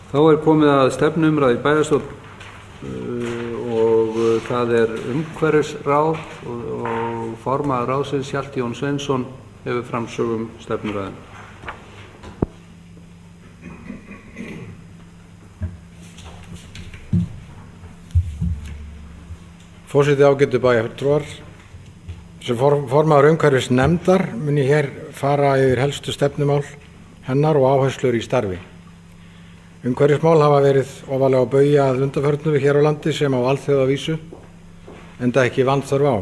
Þá komið að stefnuumræðu í bæjarstjórn og það umhverfisráð og formaður ráðsins Hjalti Jón Sveinsson hefur framsögu stefnuræðuna. Forseti, ágætu bæjarfulltrúar, sem formaður umhverfisnefndar mun ég hér fara yfir helstu stefnumál hennar og áherslur í starfi. Umhverfismál hafa verið ofarlega á baugi að undanförnu hér á landi sem á alþjóðavísu, enda ekki vanþörf á.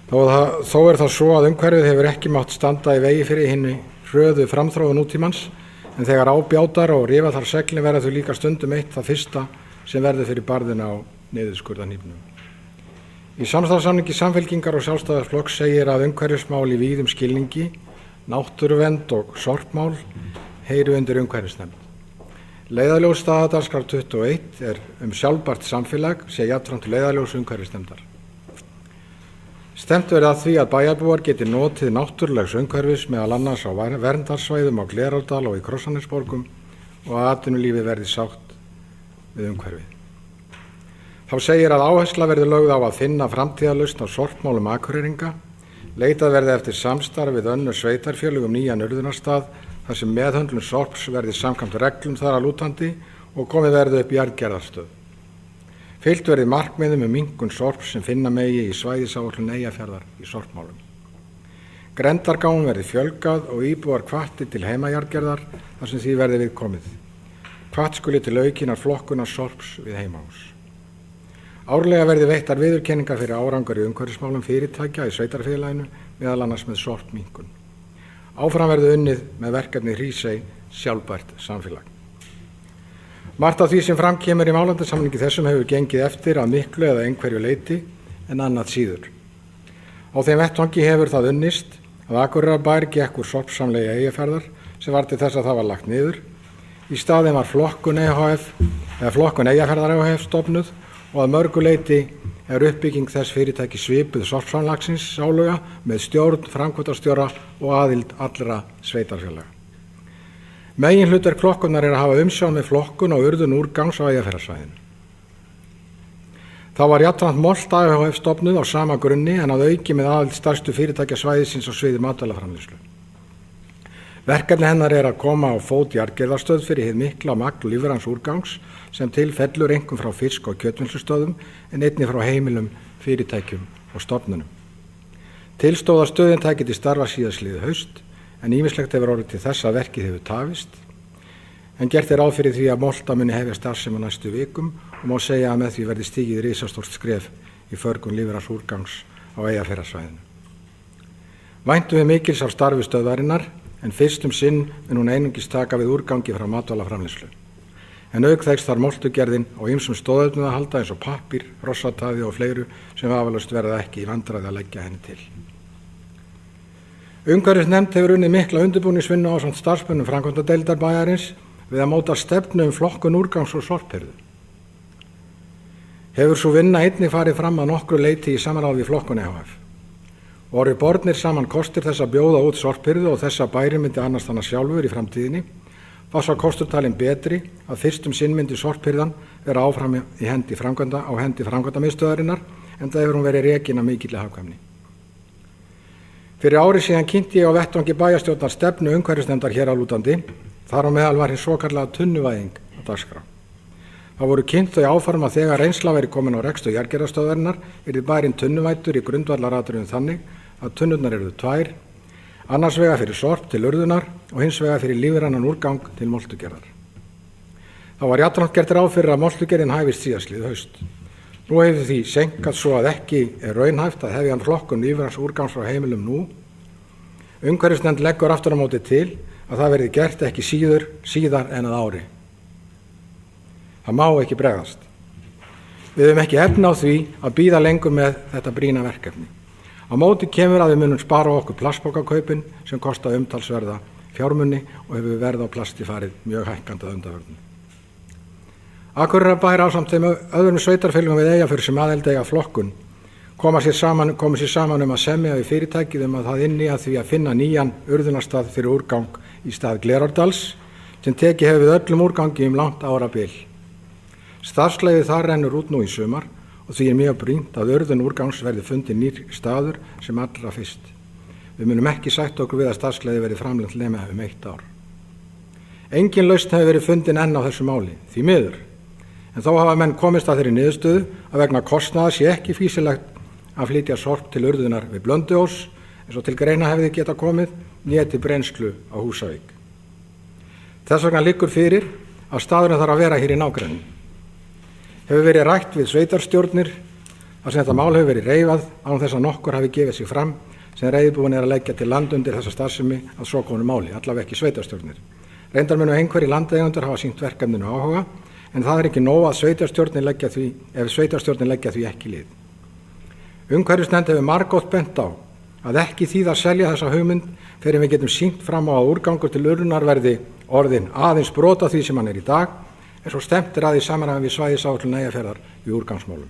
Þó það svo að umhverfið hefur ekki mátt standa í vegi fyrir hinni hröðu framþróun nútímans, en þegar ábjátar og rifa þar seglin verða þau líka stundum eitt það fyrsta sem verður fyrir barðina á niðurskurðarhnífnum. Í samstarfssamningi Samfylkingar og Sjálfstæðisflokks segir að umhverfismál í víðum skilningi, náttúruvernd og sorpmál heyri undir umhverfisnefnd. Leiðarljós staðadagskrár 21 sjálfbært samfélag sé jafnframt leiðarljós umhverfisnefndar. Stefnt verði að því að bæjarbúar geti notið náttúrulegs umhverfis meðal annars á verndarsvæðum á Glerárdal og í Krossanesborgum og að atvinnulífið verði sátt við umhverfið. Þá segir að áhersla verði lögð á að finna framtíðarlausn á sorpmálum Akureyringa, leitað verði eftir samstarf við önnur sveitarfélög nýjan urðunarstað þar sem meðhöndlun sorps verði samkvæmt reglum þar að lútandi og komið verði upp jarðgerðarstöð. Fylgt verði markmiðum minnkun sorps sem finna megi í svæðisáætlun Eyjafjarðar í sorpmálum. Grendargáum verði fjölgað og íbúar hvattir til heimajarðgerðar þar sem því verði við komið. Hvatt skuli til aukinnar flokkunar sorps við heimahús. Árlega verði veittar viðurkenningar fyrir árangur í umhverfismálum fyrirtækja í sveitarfélaginu, meðal annars með sorpminnkun. Áfram verði unnið með verkefni Hrísey sjálfbært samfélag. Margt af því sem fram kemur í málandasamningi þessum hefur gengið eftir að miklu eða einhverju leyti en annað síður. Á þeim vettvangi hefur það unnist að Akureyrarbær gekk úr sorpsamlegi Eyjafjarðar sem var til þess að það var lagt niður. Í staðinn var flokkun Eyjafjarðar EHF stofnuð og að mörgu leyti uppbygging þess fyrirtæki svipuð sorpsamlagsins sáluga með stjórn, framkvæmdastjóra og aðild allra sveitarfélaga. Meginhlutverk flokkunar að hafa umsjón með flokkun og urðun úrgangs á Eyjafjarðarsvæðinu. Þá var jafnframt Molt EHF stofnuð á sama grunni en að auki með aðild stærstu fyrirtækja svæðisins á sviði matvælaframleiðslu. Verkefni hennar að koma á fót jarðgerðarstöð fyrir hið mikla magn lífræns úrgangs sem til fellur einkum frá fisk- og kjötvinnslustöðum en einnig frá heimilum, fyrirtækjum og stofnunum. Tilstóð að stöðin tæki til starfa síðastliðið haust en ýmislegt hefur orðið til þess að verkið hefur tafist en gert ráð fyrir því að Molta muni hefja starfsemi á næstu vikum og má segja að með því verði stigið risastórt skref í förgun lífræns úrgangs á Eyjafjarðarsvæðinu. Væntum við mikils af starfi stöðvarinnar en fyrst sinn mun hún einungis taka við úrgangi frá matvælaframleiðslu. En auk þess þarf moltugerðin á ýmsum stoðefnum að halda eins og pappír, hrossataði og fleiru sem vafalaust verða ekki í vandræði að leggja henni til. Umhverfisnefnd hefur unnið mikla undirbúningsvinnu ásamt starfsmönnum framkvæmdadeildar bæjarins við að móta stefnu flokkun úrgangs og sorphirðu. Hefur sú vinna einnig farið fram að nokkru leyti í samráði við flokkun EHF. Og orðið bornir saman kostir þess að bjóða út sorphirðu og þess að bærinn myndi annast hana sjálfur í framtíðinni, var sá kostur talinn betri að fyrst sinn myndi sorphirðan vera áfram á hendi framkvæmdamiðstöðvarinnar enda hefur hún verið rekin af mikilli hagkvæmni. Fyrir ári síðan kynnti ég á vettvangi bæjarstjórnar stefnu umhverfisnefndar hér að lútandi, þar á meðal var hin svokallaða tunnuvæðing á dagskrá. Það voru kynnt þau áform að þegar reynsla væri komin á rekstur jarðgerðarstöðvarinnar yrði bærinn tunnuvæddur í grundvallaratriðum þannig að tunnurnar yrðu tvær, annars vegar fyrir sorp til urðunar og hins vegar fyrir lífrænan úrgang til moltugerðar. Þá var jafnframt gert ráð fyrir að moltugerðin hæfist síðastliðið haust. Nú hefur því seinkað svo að ekki raunhæft að hefja flokkun lífræns úrgangs frá heimilum nú. Umhverfisnefnd leggur aftur á móti til að það verði gert ekki síðar en að ári. Það má ekki bregðast. Við höfum ekki efni á því að bíða lengur með þetta brýna verkefni. Á móti kemur að við munum spara okkur plastpokakaupin sem kosta umtalsverða fjármuni og hefur verð á plasti farið mjög hækkandi að undanförnu. Akureyrarbær ásamt þeim öðrum sveitarfélögum við Eyjafjörð sem aðild eiga flokkun komu sér saman að semja við fyrirtækið að það ynni að því að finna nýjan urðunarstað fyrir úrgang í stað Glerárdals sem tekið hefur við öllum úrgangi langt árabil. Starfsleyfið þar rennur út nú í sumar og því mjög brýnt að urðun úrgangs verði fundið nýr staður sem allra fyrst. Við munum ekki sætta okkur við að starfsleyfið verði framlengt nema 1 ár. Engin lausn hefur verið fundin enn á þessu máli, því miður. En þó hafa menn komist að þeirri niðurstöðu að vegna kostnaðar sé ekki fýsilegt að flytja sorp til urðunar við Blönduós, eins og til greina hefði geta komið, né til brennslu á Húsavík. Þess vegna liggur fyrir að staðurinn þarf að vera hér í nágrenni. Hefur verið rætt við sveitarstjórnir þar sem þetta mál hefur verið reifað án þess að nokkur hafi gefið sig fram sem reiðbúin að leggja til land undir þessa starfsemi að svo konu máli, allavega ekki sveitarstjórnir. Reyndar munu einhverjir landeigendur hafa sýnt verkefninu áhuga, en það er ekki nóg að sveitarstjórnin leggja því ekki lið. Umhverfisnefnd hefur margoft bent á að ekki þýði að selja þessa hugmynd fyrr en við getum sýnt fram á að úrgangur til urðunar verði orðinn aðeins brot af því sem hann er í dag, eins og stefnt er að í samræmi við svæðisáætlun Eyjafjarðar í úrgangsmálum.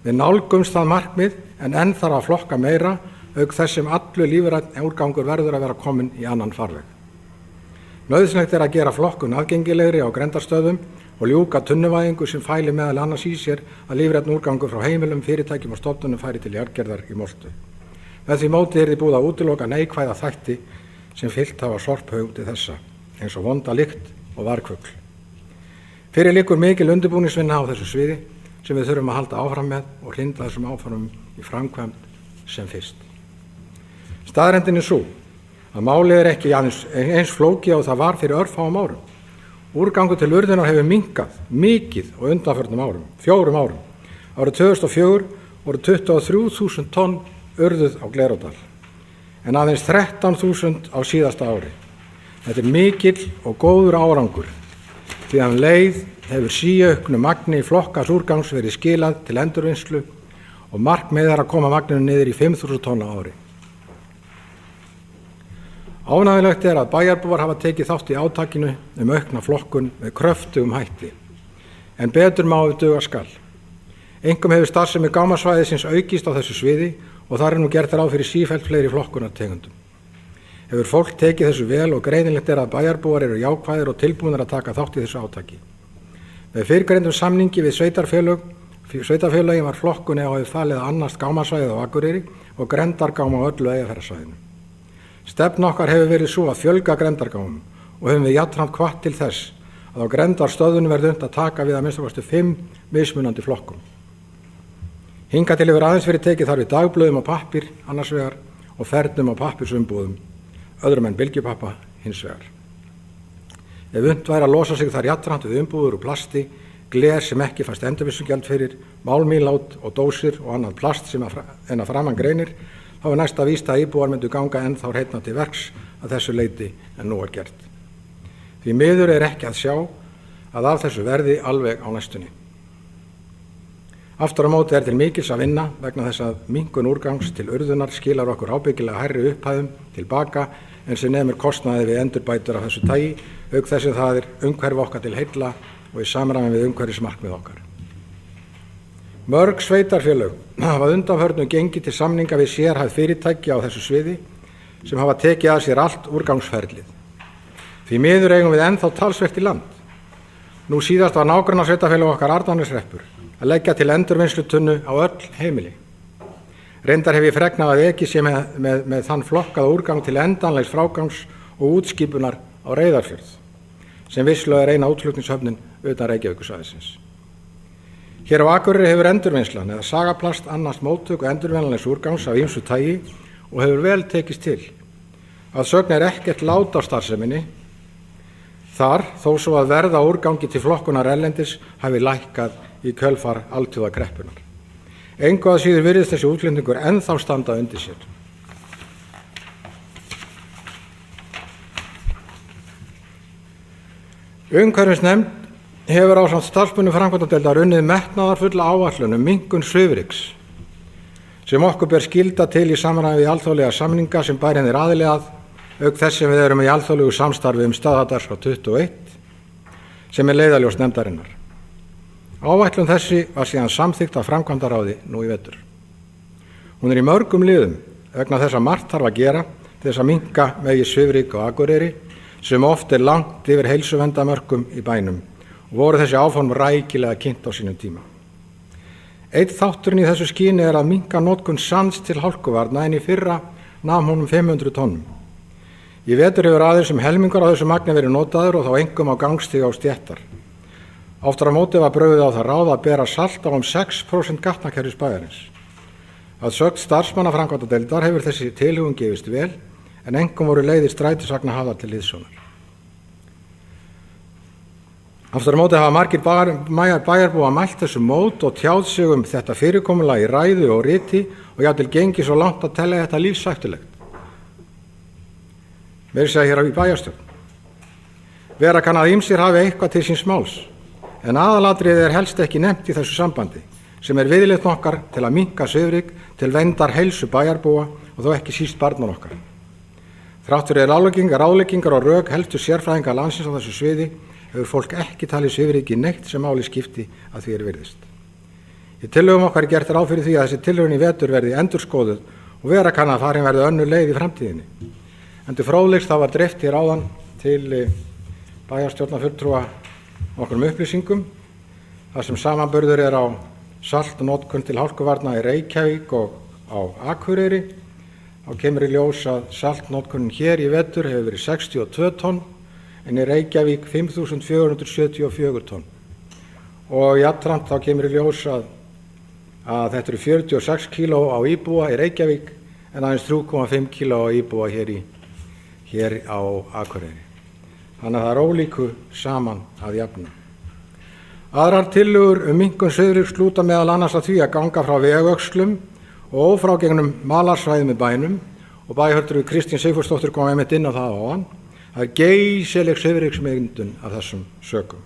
Við nálgumst það markmið en enn þarf að flokka meira, auk þess sem allur lífrænn úrgangur verður að vera kominn í annan farveg. Nauðsynlegt er að gera flokkun aðgengilegri á grendarstöðum og ljúka tunnuvæðingu sem fæli meðal annars í sér að lífrænn úrgangur frá heimilum, fyrirtækjum og stofnunum færi til jarðgerðar í moltu. Með því móti yrði búið að útiloka neikvæða þætti sem fylgt hafa sorphögum til þessa, eins og vonda lykt og vargfugl. Fyrir liggur mikil undirbúningsvinna á þessu sviði sem við þurfum að halda áfram með og hrinda þessum áformum í framkvæmd sem fyrst. Staðreyndin er sú að málið er ekki eins flókið og það var fyrir örfáum árum. Úrgangur til urðunar hefur minnkað mikið á undanförnum árum, 4 árum. Árið 2004 voru 23.000 tonn urðuð á Glerárdal, en aðeins 13.000 á síðasta ári. Þetta er mikill og góður árangur, því að leið hefur síauknu magni flokkaðs úrgangs verið skilað til endurvinnslu og markmið er að koma magninu niður í 5.000 tonn á ári. Ánægjulegt er að bæjarbúar hafa tekið þátt í átakinu aukna flokkun með kröftugum hætti, en betur má við duga skal. Einkum hefur starfsemi gámasvæðisins aukist á þessu sviði og þar er nú gert ráð fyrir sífellt fleiri flokkunartegundum. Hefur fólk tekið þessu vel og greinilegt er að bæjarbúar eru jákvæðir og tilbúnir að taka þátt í þessu átaki. Með fyrrgreindum samningi við sveitarfélögin var flokkunni á hefur falið að annast gámasvæðið á Akureyri og grendargáma á öllu Eyjafjarðarsvæðinu. Stefna okkar hefur verið svo að fjölga grendargámum og höfum við jafnframt hvatt til þess að á grendarstöðunum verði unnt að taka við að minnsta kosti 5 mismunandi flokkum. Hingað til hefur aðeins verið tekið þar við dagblöðum á pappír annars vegar og fernum á pappírsumbúðum, öðrum en bylgjupappa hins vegar. Ef unnt væri að losa sig þar jafnframt við umbúður úr plasti, gler sem ekki fæst endurvinnslugjald fyrir, málmílát og dósir og annað plast sem en að framan greinir, þá er næsta víst að íbúar myndu ganga ennþá hreinna til verks að þessu leyti en nú er gert. Því miður er ekki að sjá að af þessu verði alveg á næstunni. Aftur á móti er til mikils að vinna vegna þess að minnkun úrgangs til urðunar skilar okkur ábyggilega hærri upphæðum tilbaka en sem nemur kostnaði við endurbætur af þessu tagi, auk þess að það er umhverfi okkar til heilla og í samræmi við umhverfismarkmið okkar. Mörg sveitarfélög hafa undanförnu gengið til samninga við sérhæfð fyrirtæki á þessu sviði sem hafa tekið að sér allt úrgangsferlið. Því miður eigum við ennþá talsvert í land. Nú síðast var nágrannasveitarfélag okkar Arnarneshrepur að leggja til endurvinnslutunnu á öll heimili. Reyndar hef ég fregnað að ekki sé með þann flokkaða úrgang til endanlegs frágangs og útskipunar á Reyðarfjörð, sem vissulega er eina útflutningshöfnin utan Reykjavíkursvæðisins. Hér á Akureyri hefur endurvinnslan eða sagaplast annast móttöku endurvinnanlegs úrgangs af ýmsu tagi og hefur vel tekist til. Að sögn er ekkert lát á starfseminni þar þó svo að verð á úrgangi til flokkunar erlendis hafi lækkað í kjölfar alþjóðakreppunnar. Engu að síður virðist þessi útflutningur ennþá standa undir sér. Umhverfisnefnd hefur ásamt starfsmönnum framkvæmdadeildar unnið metnaðarfulla áætlun minnkun svifryks sem okkur ber skylda til í samræmi við alþjóðlega samninga sem bærinn er aðili að, auk þess sem við erum í alþjóðlegu samstarfi staðadagskrá 21 sem er leiðarljós nefndarinnar. Áætlun þessi var síðan samþykkt af framkvæmdaráði nú í vetur. Hún er í mörgum liðum vegna þess að margt þarf að gera til þess að minnka megi svifryk á Akureyri sem oft langt yfir heilsuverndarmörkum í bænum og voru þessi áform rækilega kynnt á sínum tíma. Einn þátturinn í þessu skyni að minnka notkun sands til hálkuvarna en í fyrra nam honum 500 tonnum. Í vetur hefur aðeins helmingur á þessu magni verið notaður og þá einkum á gangstíga og stéttar. Aftur á móti var brugðið á það ráð að bera salt á 6% gatnakerfis bæjarins. Að sögn starfsmanna framkvæmdadeildar hefur þessi tilhögun gefist vel en einkum voru leiðir strætisvagna hafðar til hliðsjónar. Aftur á móti hafa margir bæjarbúa mælt þessu mót og tjáð sig þetta fyrirkomulag í ræðu og riti og jafnvel gengið svo langt að telja þetta lífshættulegt. Meira að segja hér í bæjarstjórn. Vera kann að ýmsir hafi eitthvað til síns máls, en aðalatriðið helst ekki nefnt í þessu sambandi, sem viðleitni okkar til að minnka svifryk til verndar heilsu bæjarbúa og þó ekki síst barnar okkar. Þrátt fyrir ráðleggingar og rök helstu sérfræðinga landsins á þessu sviði hefur fólk ekki talið svifryki neitt sem máli skipti að því virðist. Í tillögum okkar gert ráð fyrir því að þessi tilraun í vetur verði endurskoðuð og vera kann að farin verði önnur leið í framtíðinni. En til fróðleiks þá var dreift hér áðan til bæjarstjórnarfulltrúa nokkrum upplýsingum þar sem samanburður á saltnotkun til hálkuvarna í Reykjavík og á Akureyri. Þá kemur í ljós að saltnotkunin hér í vetur hefur verið 62 tonn en í Reykjavík 5.474 tonn. Og jafnframt þá kemur í ljós að þetta eru 46 kíló á íbúa í Reykjavík en aðeins 3,5 kíló á íbúa hér á Akureyri. Þannig að það ólíku saman að jafna. Aðrar tillögur minnkun svifryks lúta meðal annars að því að ganga frá vegöxlum og ófrágengnum malarsvæðum í bænum og bæjarfulltrúi Kristín Sigfúsdóttir kom einmitt inn á það áðan. Það geysileg svifryksmyndun af þessum sökum.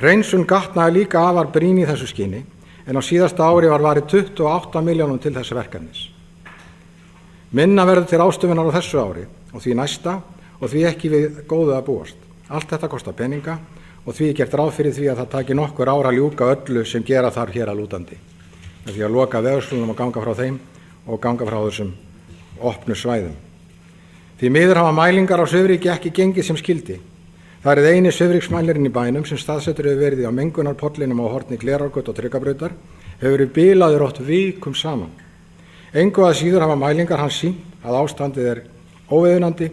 Hreinsun gatna líka afar brýn í þessu skyni en á síðasta ári var varið 28 milljónum til þess verkefnis. Minna verður til ráðstöfunar á þessu ári og því næsta og því ekki við góðu að búast. Allt þetta kostar peninga og því gert ráð fyrir því að það taki nokkur ár að ljúka öllu sem gera þarf hér að lútandi. Með því að loka vegslunum og ganga frá þeim og ganga frá þessum opnu svæðum. Því miður hafa mælingar á svifryki ekki gengið sem skyldi. Það eini svifryksmælirinn í bænum sem staðsettur hefur verið á mengunarpollinum á horni Glerárgötu og Tryggabrautar hefur verið bilaður oft vikum saman. Engu að síður hafa mælingar hans sýnt að ástandið óviðunandi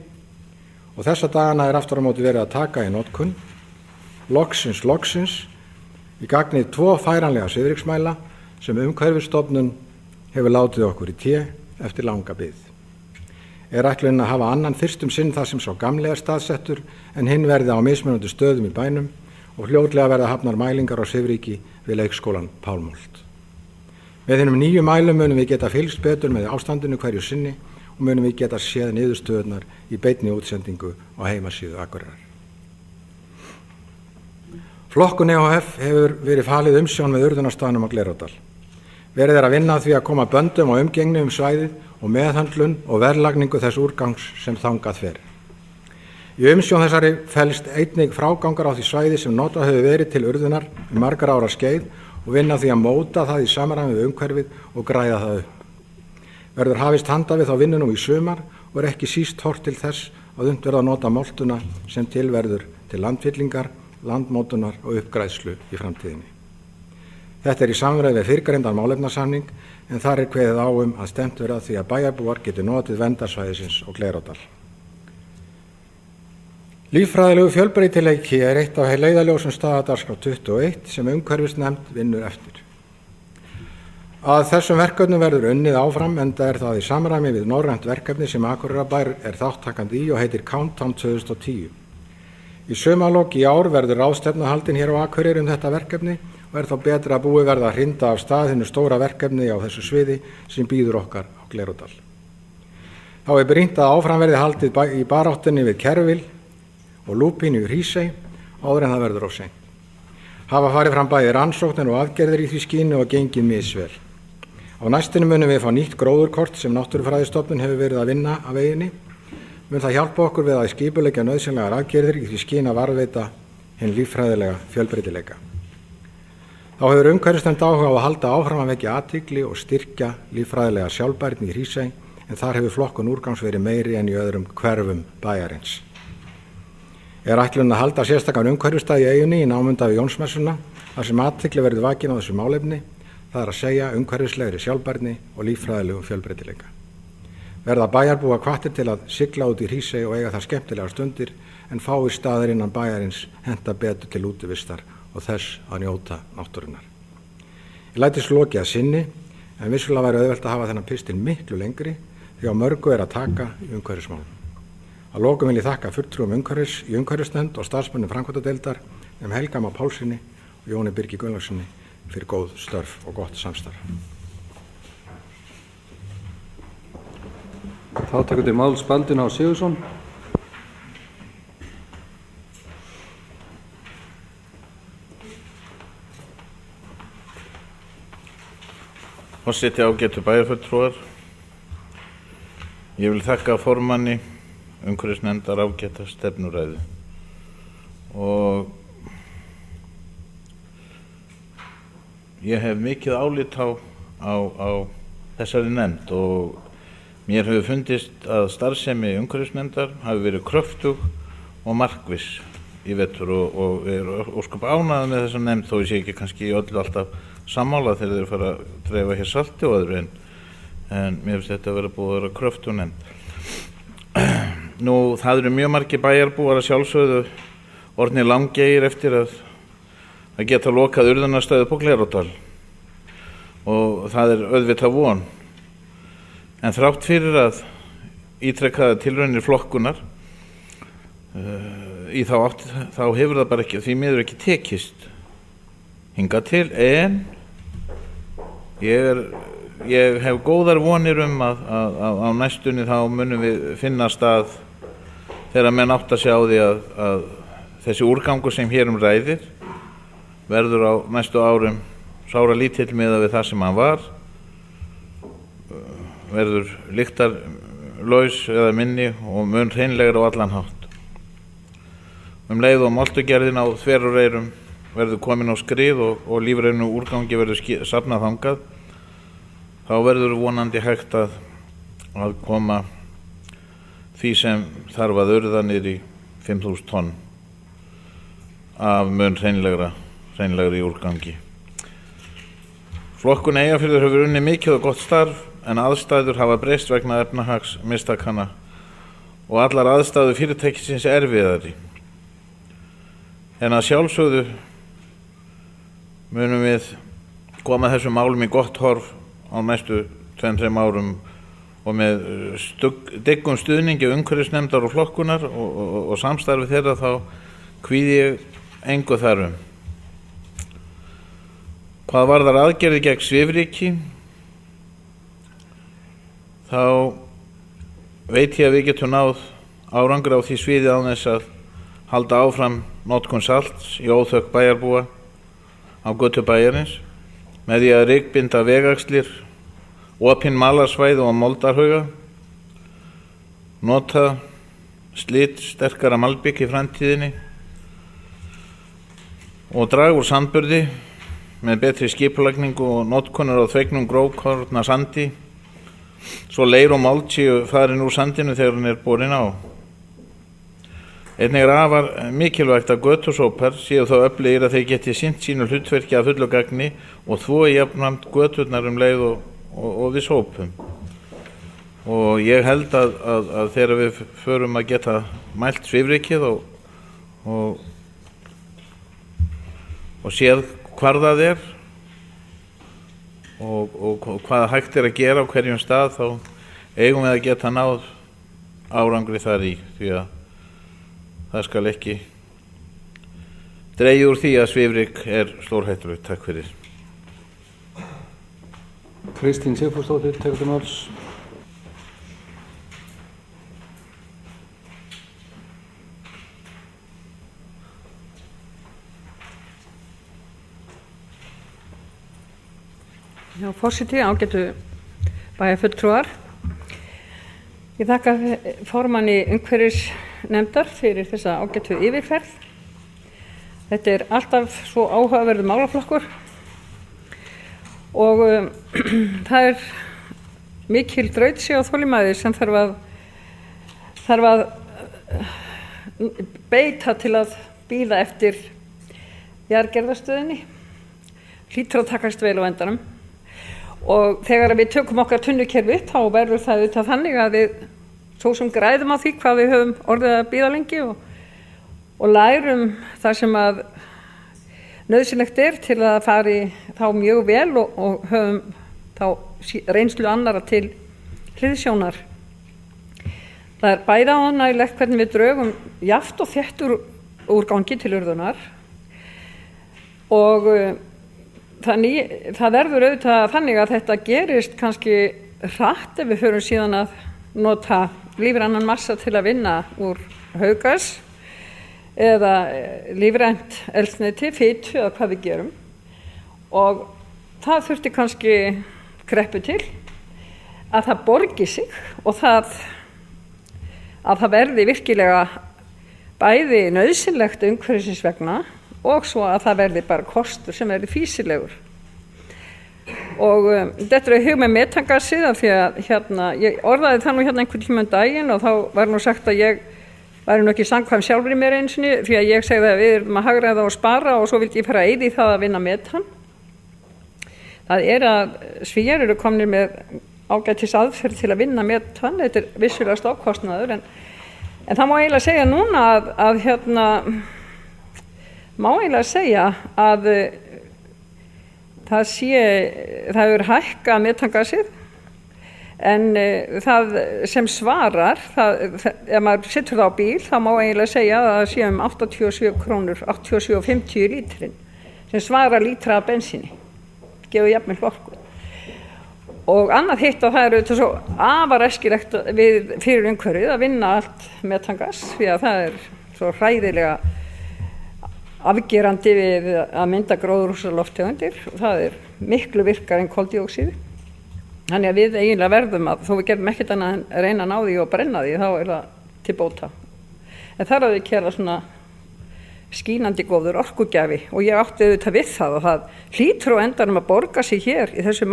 og þessa dagana aftur á móti verið að taka í notkun loksins í gagnið 2 færanlega svifryksmæla sem Umhverfisstofnun hefur látið okkur í té eftir langa bið. Ætlunin að hafa annan fyrstum sinn þar sem sá gamli staðsettur en hinn verði á mismunandi stöðum í bænum og fljótlega verða hafnar mælingar á svifryki við leikskólan Pálmolt. Með hinum nýju mælum munum við geta fylgst betur með ástandinu hverju sinni og munum við geta séð niðurstöðurnar í beinni útsendingu á heimasíðu Akureyrar. Flokkun EHF hefur verið falið umsjón með urðunarstaðnum á Glerárdal. Verið að vinna að því að koma böndum á umgengni svæðið og meðhöndlun og verðlagningu þess úrgangs sem þangað fer. Í umsjón þessari felst einnig frágangar á því svæði sem notað hefur verið til urðunar margar ára skeið og vinna því að móta það í samræmi við umhverfið og græða það upp. Verður hafist handa við þá vinnu nú í sumar og ekki síst horft til þess að unnt verða að nota moltuna sem tilverður til landfyllingar, landmótunar og uppgræðslu í framtíðinni. Þetta í samræmi við fyrrgreindan málefnasamning en þar kveðið á að stefnt verði að því að bæjarbúar geti notið verndarsvæðisins og Glerárdal. Líffræðilegu fjölbreytileiki eitt af leiðarljósum staðadagskrá 21 sem umhverfisnefnd vinnur eftir. Að þessum verkefnum verður unnið áfram enda það í samræmi við norrænt verkefni sem Akureyrarbær þáttttakandi í og heitir Countdown 2010. Í sumarlok í ár verður ráðstefna haldin hér á Akureyri þetta verkefni og þá betra að búið verða að hrinda af stað hinu stóra verkefni á þessu sviði sem býður okkar á Glerárdal. Þá brýnt að áfram verði haldið í baráttunni við Kerfil og lúpínu í Hrísey áður en það verður of seint. Hafa farið fram bæði rannsóknir og aðgerðir í því skyni og gengið misvel. Á næstunni munum við fá nýtt gróðurkort sem Náttúrufræðistofnun hefur verið að vinna af veginni. Mun það hjálpa okkur við að skipuleggja nauðsynlegar aðgerðir í því skyni að varðveita hinn líffræðilega fjölbreytileika. Þá hefur umhverfisnefnd áhuga á að halda áfram að vekja athygli og styrkja líffræðilega sjálfbærni í Hrísey en þar hefur flokkun úrgangs verið meiri en í öðrum hverfum bæjarins. Er ætlunin að halda sérstakan umhverfisdag í eyjunni í námunda við Jónsmessuna þar sem athygli verður vakin á þessu málefni, það er að segja umhverfislegri sjálfbærni og líffræðilegum fjölbreytileika. Verða bæjarbúa hvattir til að sigla út í Hrísey og eiga þar skemmtilegar stundir en fáir staðir innan bæjarins henta betur til útivistar og þess að njóta náttúrunnar. Ég læt þessu lokið að sinni, en vissulega væri auðvelt að hafa þennan pistil miklu lengri því að mörgu er að taka í umhverfismálum. Að lokum vil ég þakka fulltrúum umhverfis í umhverfisnefnd og starfsmönnum framkvæmdadeildar Helga Má Pálssyni og Jóni Birgi Gunnlaugsssyni fyrir góð störf og gott samstarf. Þá tekur til máls Baldvin Á. Sigurðsson. Forseti, ágætu bæjarfulltrúar. Ég vil þakka formanni umhverfisnefndar ágæta stefnuræðu og ég hef mikið álit á þessari nefnd og mér hefur fundist að starfsemi umhverfisnefndar hafi verið kröftug og markviss í vetur og er ósköp ánægður með þessa nefnd þó ég sé ekki kannski í öllu alltaf sammála þegar þeir fara að dreifa hér salti og öðru en mér finnst þetta að vera búið að vera kröftug nefnd. Nú, það eru mjög margir bæjarbúar að sjálfsögðu orðnir langeyir eftir að geta lokað urðunarstöðu på Glerárdal og það er auðvitað von. En þrátt fyrir að ítrekkaða tilraunir flokkunar í þá átt, þá hefur það bara ekki, því miður ekki tekist hingað til, en ég hef góðar vonir að á næstunni þá munum við finna stað þegar menn átta sig á því að þessi úrgangur sem hér ræðir verður á næstu árum sára lítill miðað við það sem hann var, verður lyktarlaus eða minni og mun hreinlegra á allan hátt. Leið og moltugerðin á Þveráreyrum verður komin á skrið og lífrænu úrgangi verður safnað þangað, þá verður vonandi hægt að koma því sem þarf að urða niður í 5.000 tonn af mun hreinlegri úrgangi. Flokkun Eyjafjarðar hefur unnið mikið og gott starf en aðstæður hafa breyst vegna efnahagsmistakana og allar aðstæður fyrirtækisins erfiðari. En að sjálfsögðu munum við koma þessum málum í gott horf á næstu 2-3 árum og með dyggum stuðningi umhverfisnefndar og flokkunar og samstarfi þeirra þá kvíði ég engu þarum. Hvað varðar aðgerðir gegn svifryki, þá veit ég að við getum náð árangri á því sviði án þess að halda áfram notkun salts í óþökk bæjarbúa á götu bæjarins með því að rykbinda vegaxlir, opin malarsvæði og moldarhauga, nota slit sterkara malbik í framtíðinni og draga úr sandburði með betri skipulagningu og notkunar á þvegnum grófkorna sandi svo leir og mold séu farin úr sandinu þegar hann er borin á. Einnig er afar mikilvægt að götusópar séu þá öflugir að þeir geti sinnt sínu hlutverki af fullu gagni og þvoi jafnframt göturnar leið og við sópum. Og ég held að þegar við förum að geta mælt svifrykið og séð hvar það er og hvað hægt er að gera á hverjum stað, þá eigum við að geta náð árangri þar í, því að það skal ekki dregið úr því að svifryk er stórhættulegt. Takk fyrir. Kristín Sigfúsdóttir tekur til máls. Já, forseti, ágætu bæjarfulltrúar. Ég þakka formanni umhverfisnefndar fyrir þessa ágætu yfirferð. Þetta er alltaf svo áhugaverður málaflokkur og það er mikil þrautseigja og þolinmæði sem þarf að beita til að bíða eftir jarðgerðarstöðinni. Hlýtur að takast vel á endanum. Og þegar við tökum okkar tunnukerfi þá verður það auðvitað þannig að við svo sem græðum á því hvað við höfum orðið að bíða lengi og lærum það sem að nauðsynlegt til að fari þá mjög vel og höfum þá reynslu annara til hliðsjónar. Það bæði ánægilegt hvernig við drögum jafnt og þétt úr gangi til urðunar og það verður auðvitað þannig að þetta gerist kannski hratt ef við förum síðan að nota lífrænan massa til að vinna úr hauggas eða lífrænt eldsneyti, fitu eða hvað við gerum. Og það þurfti kannski kreppu til að það borgi sig og að það verði virkilega bæði nauðsynlegt umhverfisins vegna og svo að það verði bara kostur sem verði fýsilegur. Og þetta er hug með metangasið af því að ég orðaði það nú einhvern tíma daginn og þá var nú sagt að ég væri nú ekki samkvæm sjálfur í mér einu sinni því að ég segði að við erum að hagræða og spara og svo vildi ég fara að eyða í það að vinna metan. Það að Svíar eru komnir með ágætis aðferð til að vinna metan, þetta er vissulega stofnkostnaður en það má eiginlega segja núna má eiginlega segja að það hefur hækkað metangasið en það sem svarar, ef maður setur það á bíl þá má eiginlega segja að það sé 87 krónur, 87,50 lítrin sem svarar lítra af bensíni, gefur jafnvel orku. Og annað hitt og það auðvitað svo afar æskilegt fyrir umhverfið að vinna allt metangas því að það svo hræðilega afgerandi við að mynda gróðurhúsalofttegundir og það miklu virkar en koldíoxíð. Þannig að við eiginlega verðum að þó við gerum ekkert annað en reyna að ná því og brenna því þá það til bóta. En þar að við kera svona skínandi góður orkugjafi og ég átti auðvitað við það og það hlýtur á endanum að borga sig hér í þessu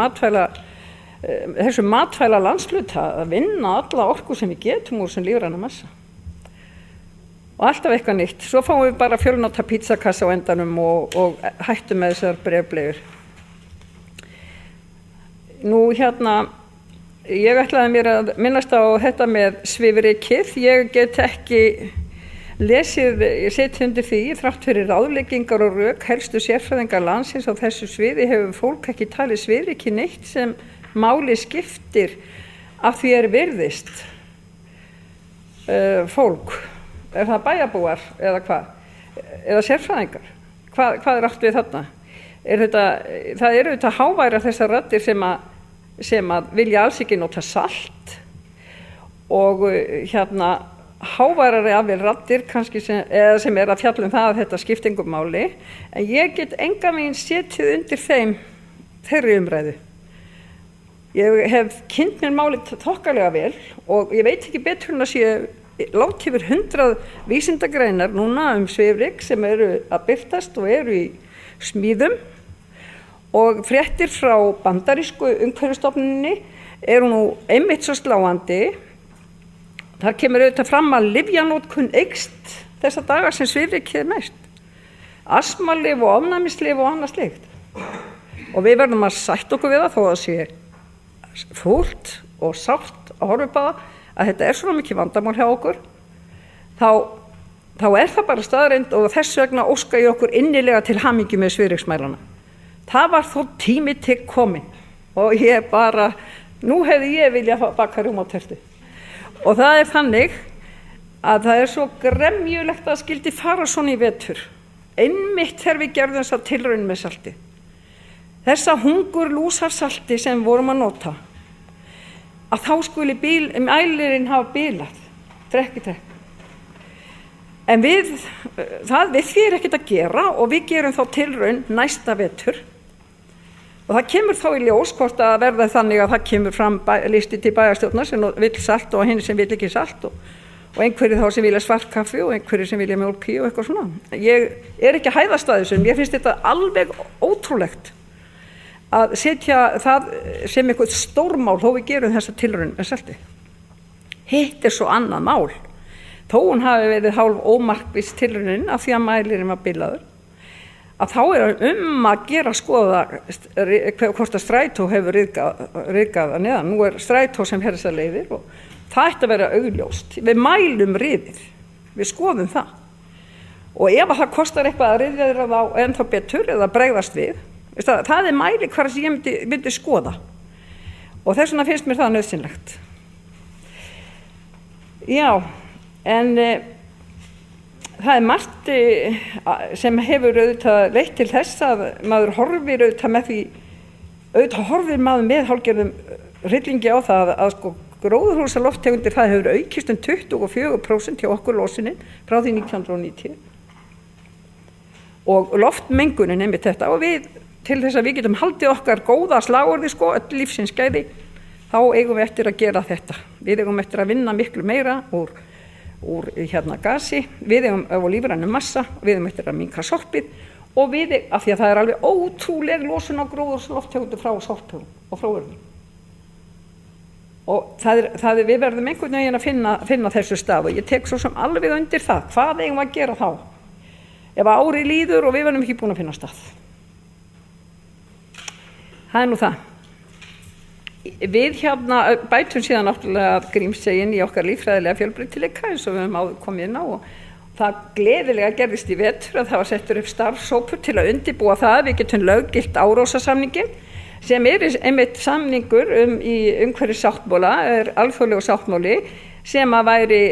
matvæla landsluta að vinna alla orku sem við getum úr sem lífræna massa. Og alltaf eitthvað nýtt. Svo fáum við bara fjölnota pizzakassa á endanum og hættum með þessar bréfbleiur. Nú ég ætlaði mér að minnast á þetta með svifrykið. Ég get ekki ég seti undir því, þrátt fyrir ráðleggingar og rök helstu sérfræðingar landsins á þessu sviði hefur fólk ekki talið svifrykið neitt sem máli skiptir af því virðist fólk. Er það bæjarbúar eða hvað? Eða sérfræðingar? Hvað átt við þarna? Það eru þetta háværar þessar raddir sem að vilja alls ekki nota salt og háværari afvel raddir kannski sem að fjalla það að þetta skipti engu máli. En ég get engan veginn setið undir þeirri umræðu. Ég hef kynnt mér málið þokkalega vel og ég veit ekki betur en að sé látt yfir 100 vísindagreinar núna svifryk sem eru að birtast og eru í smíðum og fréttir frá bandarísku umhverfisstofnuninni eru nú einmitt svo sláandi. Þar kemur auðvitað fram að lyfjanotkun eykst þessa daga sem svifrykið mest. Astmalyf og ofnæmislyf og annað slíkt. Og við verðum að sætta okkur við það þó að sé fúlt og sárt að horfa upp á það að þetta svona mikið vandamál hjá okkur, þá það bara staðreynd og þess vegna óska ég okkur innilega til hamingju með svifryksmælana. Það var þó tími til kominn og nú hefði ég viljað baka rjúma á tertu. Og það þannig að það svo gremjulegt að skyldi fara svona í vetur, einmitt þegar við gerðum þessa tilraun með salti. Þessa hungurlúsarsalti sem vorum að nota, að þá skuli mælirinn hafa bilað, trekk í trekk. En við því ekkert að gera og við gerum þá tilraun næsta vetur. Og það kemur þá í ljós hvort að verða þannig að það kemur fram listi til bæjarstjórnar sem vill salt og hinn sem vill ekki salt og einhverju þá sem vilja svart kaffi og einhverju sem vilja mjólk í og eitthvað svona. Ég ekki að hæðast að þessu, mér finnst þetta alveg ótrúlegt að setja það sem eitthvað stórmál þó við gerum þessa tilraun með saltið. Hitt svo annað mál. Þó hún hafi verið hálf ómarkviss tilraunin af því að mælirinn var bilaður, að þá að gera að skoða hvort að strætó hefur ryðgað að neðan. Nú strætó sem þessar leiðir og það ætti að vera augljóst. Við mælum ryðið, við skoðum það. Og ef það kostar eitthvað að ryðja þeirra þá ennþá betur eða bregðast við, það mæli hvar sem ég myndi skoða. Og þess vegna finnst mér það nauðsynlegt. Já, en það margt sem hefur auðvitað leitt til þess að maður horfir auðvitað með því, auðvitað horfir maður með hálfgerðum hryllingi á það að sko gróðurhúsalofttegundir það hefur aukist 24% hjá okkur losunin frá því 1990 og loftmengunin einmitt þetta og við til þess að við getum haldið okkar góða slagorði sko öll lífsins gæði þá eigum við eftir að gera þetta. Við eigum eftir að vinna miklu meira úr gasi, við eigum á lífrænum massa, við eigum eftir að minnka sorpið og við, af því að það alveg ótrúleg losun á gróðurhúsalofttegundir frá sorpum og frá urðum. Og við verðum einhvern veginn að finna þessu stað og ég tek svo sem alveg undir það. Hvað eigum að gera þá? Ef ári líður og við verðum ekki búin að finna stað. Það nú það. Við bætum síðan náttúrulega Grímseyjum í okkar líffræðilega fjölbreytileika eins og við höfum áður komið inn á og það gleðilega gerðist í vetur að það var settur upp starfshópur til að undirbúa það við getum löggilt Árósasamninginn sem einmitt samningur í umhverfissáttmála, alþjóðlegur sáttmáli sem að væri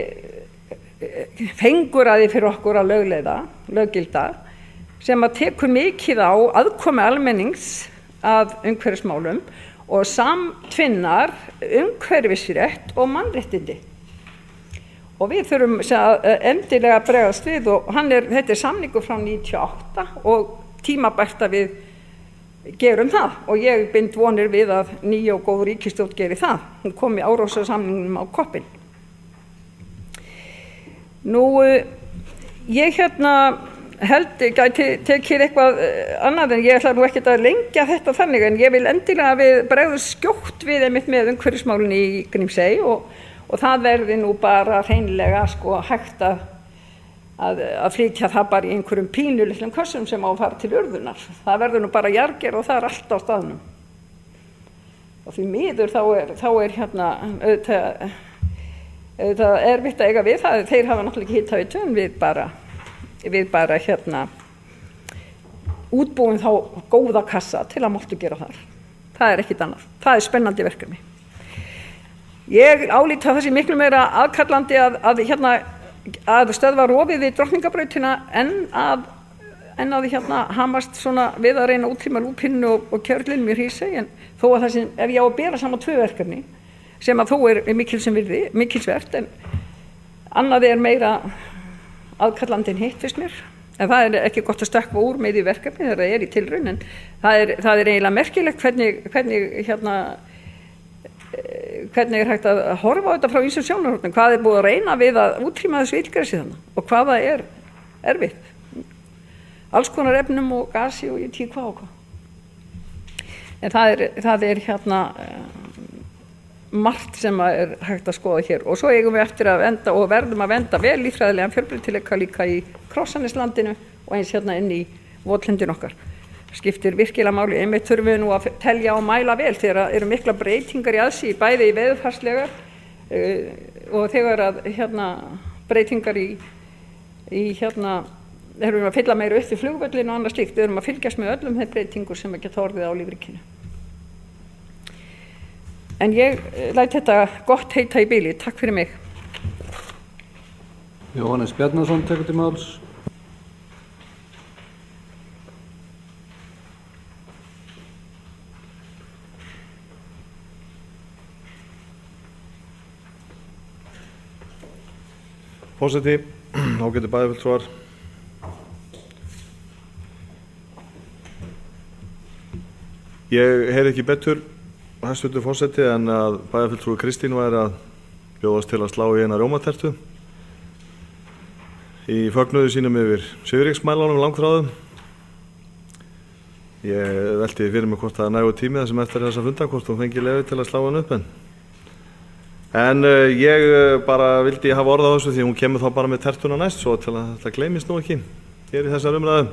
fenguraði fyrir okkur að löggilda, sem að tekur mikið á aðkomu almennings að umhverfismálum og samtvinnar umhverfisrétt og mannréttindi. Og við þurfum endilega að bregðast við og þetta samningur frá 98 og tímabært að við gerum það og ég bind vonir við að ný og góð ríkisstjórn geri það. Hún kom í Árósasamningnum á koppinn. Nú, ég tekið eitthvað annað en ég ætla nú ekkert að lengja þetta þannig en ég vil endilega við bregðast skjótt við einmitt með umhverfismálin í Grímsey og það verði nú bara hreinlega sko hægt að flytja það bara í einhverjum pínulitlum kössum sem á að fara til urðunar. Það verður nú bara jarðgerð og það allt á staðnum. Og því miður þá auðvitað erfitt að eiga við það. Þeir hafa náttúrulega ekki hitaveitu en við bara útbúum þá góða kassa til að máttu gera þar. Það ekkert annað. Það spennandi verkefni. Ég álít að það sé miklu meira aðkallandi að stöðva rofið við Drottningarbrautina en að hamast svona við að reyna að útrýma lúpinnu og kjörlinum í Hrísey en þó að það sem, ef ég á að bera saman 2 verkefni sem að þó mikilsvert en annað meira aðkallandi en hitt fyrst mér en það ekki gott að stökkva úr með í verkefni þegar það í tilraun en það eiginlega merkilegt hvernig hægt að horfa á þetta frá ýmsum sjónarhornum, hvað búið að reyna við að útrýma þessu illgresi þannig og hvað það erfitt. Alls konar efnum og gasi og ég tíð hvað og hvað. En það er margt sem hægt að skoða hér og svo eigum við eftir að venda og verðum að venda vel líffræðilegan fjölbreytileika líka í Krossaneslandinu og eins inn í votlendin okkar. Skiptir virkilega máli, einmitt þurfum við nú að telja og mæla vel þegar eru mikla breytingar í aðsí, bæði í veðurfarslegar og þegar að breytingar erum að fylla meira upp í flugvöllin og annað slíkt, við erum að fylgjast með öllum þeim breytingur sem geta orðið á lífríkinu. En ég læt þetta gott heita í bili, takk fyrir mig. Jóhannes Bjarnason tekur til máls. Forseti, ágætu bæjarfulltrúar. Ég heyri ekki betur, hæstvirtur forseti, en að bæjarfulltrúi Kristín væri að bjóðast til að slá í eina rjómatertu í fögnuði sínum yfir svifryksmælanum langþráðum. Ég velti fyrir mig hvort það nægur tími þessum eftir þessa funda, hvort hún fengi leyfi til að slá hann upp en ég bara vildi hafa orð á þessu því hún kemur þá bara með tertuna næst svo til að þetta gleymist nú ekki hér í þessar umræðum.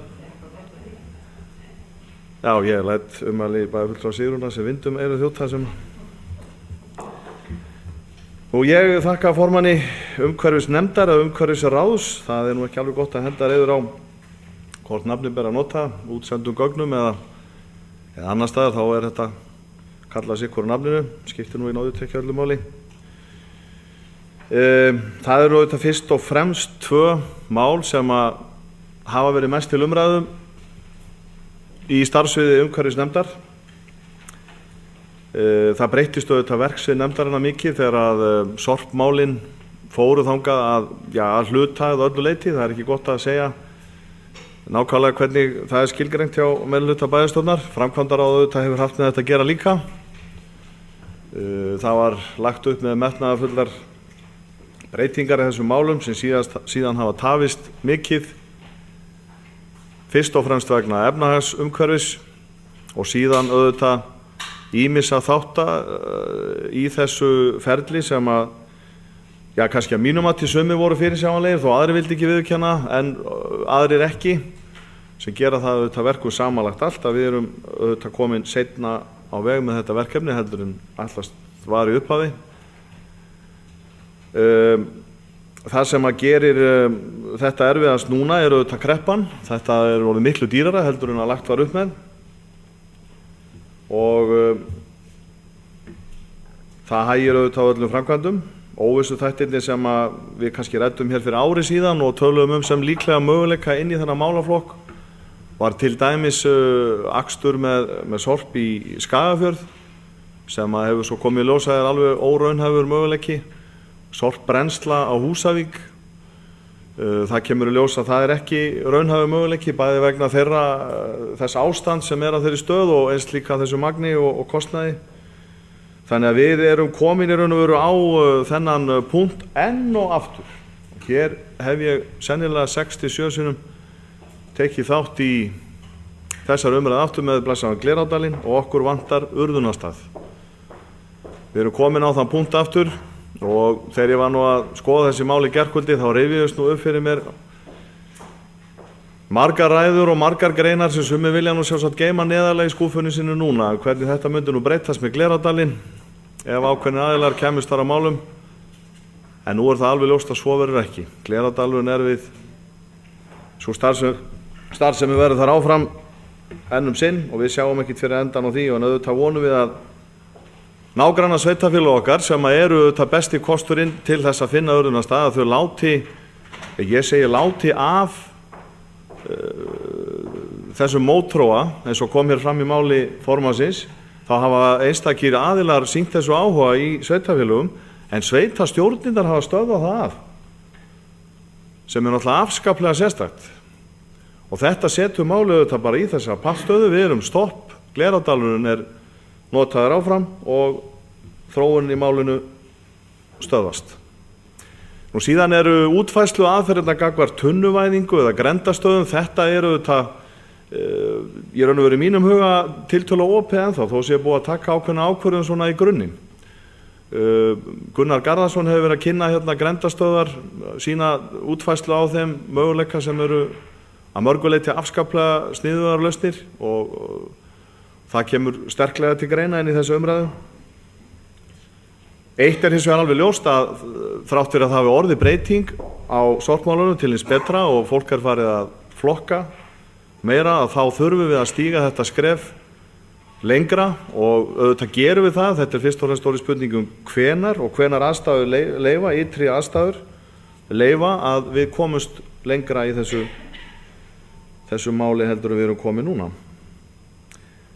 Já, ég læt ummæli bæjarfulltrúa Sigrúnar sem vindum eyru þjóta sem og ég þakka formanni umhverfisnefndar eða umhverfisráðs. Það nú ekki alveg gott að henda reiður á hvort nafni ber að nota útsendum gögnum eða annar staðar, þá þetta kallað sig hverju nafninu, skiptir nú í náðutekja öllu máli. Það eru þetta fyrst og fremst 2 mál sem að hafa verið mest til umræðu í starfsviði umhverfisnefndar. Það breyttist auðvitað verksvið nefndarinnar mikið þegar að sorpmálin fóru þangað að hluta eða öllu leyti. Það ekki gott að segja nákvæmlega hvernig það skilgreint hjá meirihluta bæjarstjórnar. Framkvæmdaráð auðvitað hefur haft með þetta að gera líka. Það var lagt upp með metnaðarfullar breytingar í þessum málum sem síðan hafa tafist mikið, fyrst og fremst vegna efnahagsumhverfis og síðan auðvitað ýmissa þátta í þessu ferli sem að kannski að mínum að til sumir voru fyrirsjáanlegir þó aðrir vildi ekki viðurkenna en aðrir ekki, sem gera það auðvitað verkum samanlagt allt að við erum auðvitað komin seinna á veg með þetta verkefni heldur en allast var í upphafi. Það sem að gerir þetta erfiðast núna er auðvitað kreppan. Þetta orðið miklu dýrara heldur en að lagt var upp með og það hægir auðvitað á öllum framkvæmdum. Óvissu þættirnir sem að við kannski ræddum hér fyrir ári síðan og töluðum sem líklega möguleika inn í þennan málaflokk var til dæmis akstur með sorp í Skagafjörð sem að hefur svo komið í ljós að alveg óraunhæfur möguleiki. Sorpbrennsla á Húsavík, það kemur í ljós að það ekki raunhæfur möguleiki bæði vegna þess ástand sem á þeirri stöð og eins líka þessu magni og kostnaði. Þannig að við erum komin í raun og veru á þennan punkt enn og aftur. Hér hef ég sennilega 6-7 sinnum tekið þátt í þessar umræðu aftur með blessaðan Glerárdalinn og okkur vantar urðunarstað. Við erum komin á þann punkt aftur og þegar ég var nú að skoða þessi mál í gærkvöldi þá rifjuðust nú upp fyrir mér margar ræður og margar greinar sem sumir vilja nú sjálfsagt geyma neðarlega í skúfunni sinu núna, hvernig þetta myndi nú breytast með Glerárdalinn ef ákveðnir aðilar kæmust þar á málum, en nú það alveg ljóst að svo verður ekki. Glerárdalurinn við svo starfsemi verður þar áfram enn sinn og við sjáum ekkert fyrir endan á því og auðvitað vonum við að nágranna sveitarfélög okkar sem eru auðvitað besti kosturinn til þess að finna urðunarstað að þau láti af þessum mótþróa eins og kom hér fram í máli formannsins. Þá hafa einstakir aðilar sýnt þessu áhuga í sveitarfélögum en sveitarstjórnirnar hafa stöðvað það af sem náttúrulega afskaplega sérstakt og þetta setur málið auðvitað bara í þessa pattstöðu. Við erum stopp, Glerárdalurinn notaður áfram og þróunin í málinu stöðvast. Nú síðan eru útfærslu aðferðirnar gagnvart tunnuvæðingu eða grendastöðum. Þetta auðvitað ég raun og veru í mínum huga tiltölulega opið ennþá þó sé búið að taka ákveðna ákvörðun svona í grunninn. Gunnar Garðarsson hefur verið að kynna hérna grendastöðar, sína útfærslu á þeim möguleika sem eru að mörguleyti afskaplega sniðugar lausnir og það kemur sterklega til greina inn í þessu umræðu. Eitt hins vegar alveg ljóst að þrátt fyrir að það hafi orðið breyting á sorpmálunum til hins betra og fólk farið að flokka meira að þá þurfum við að stíga þetta skref lengra og auðvitað gerum við það. Þetta fyrst og fremst stóri spurning hvenar og hvenar aðstæður leyfa, ytri aðstæður leyfa að við komumst lengra í þessu máli heldur við erum komið núna.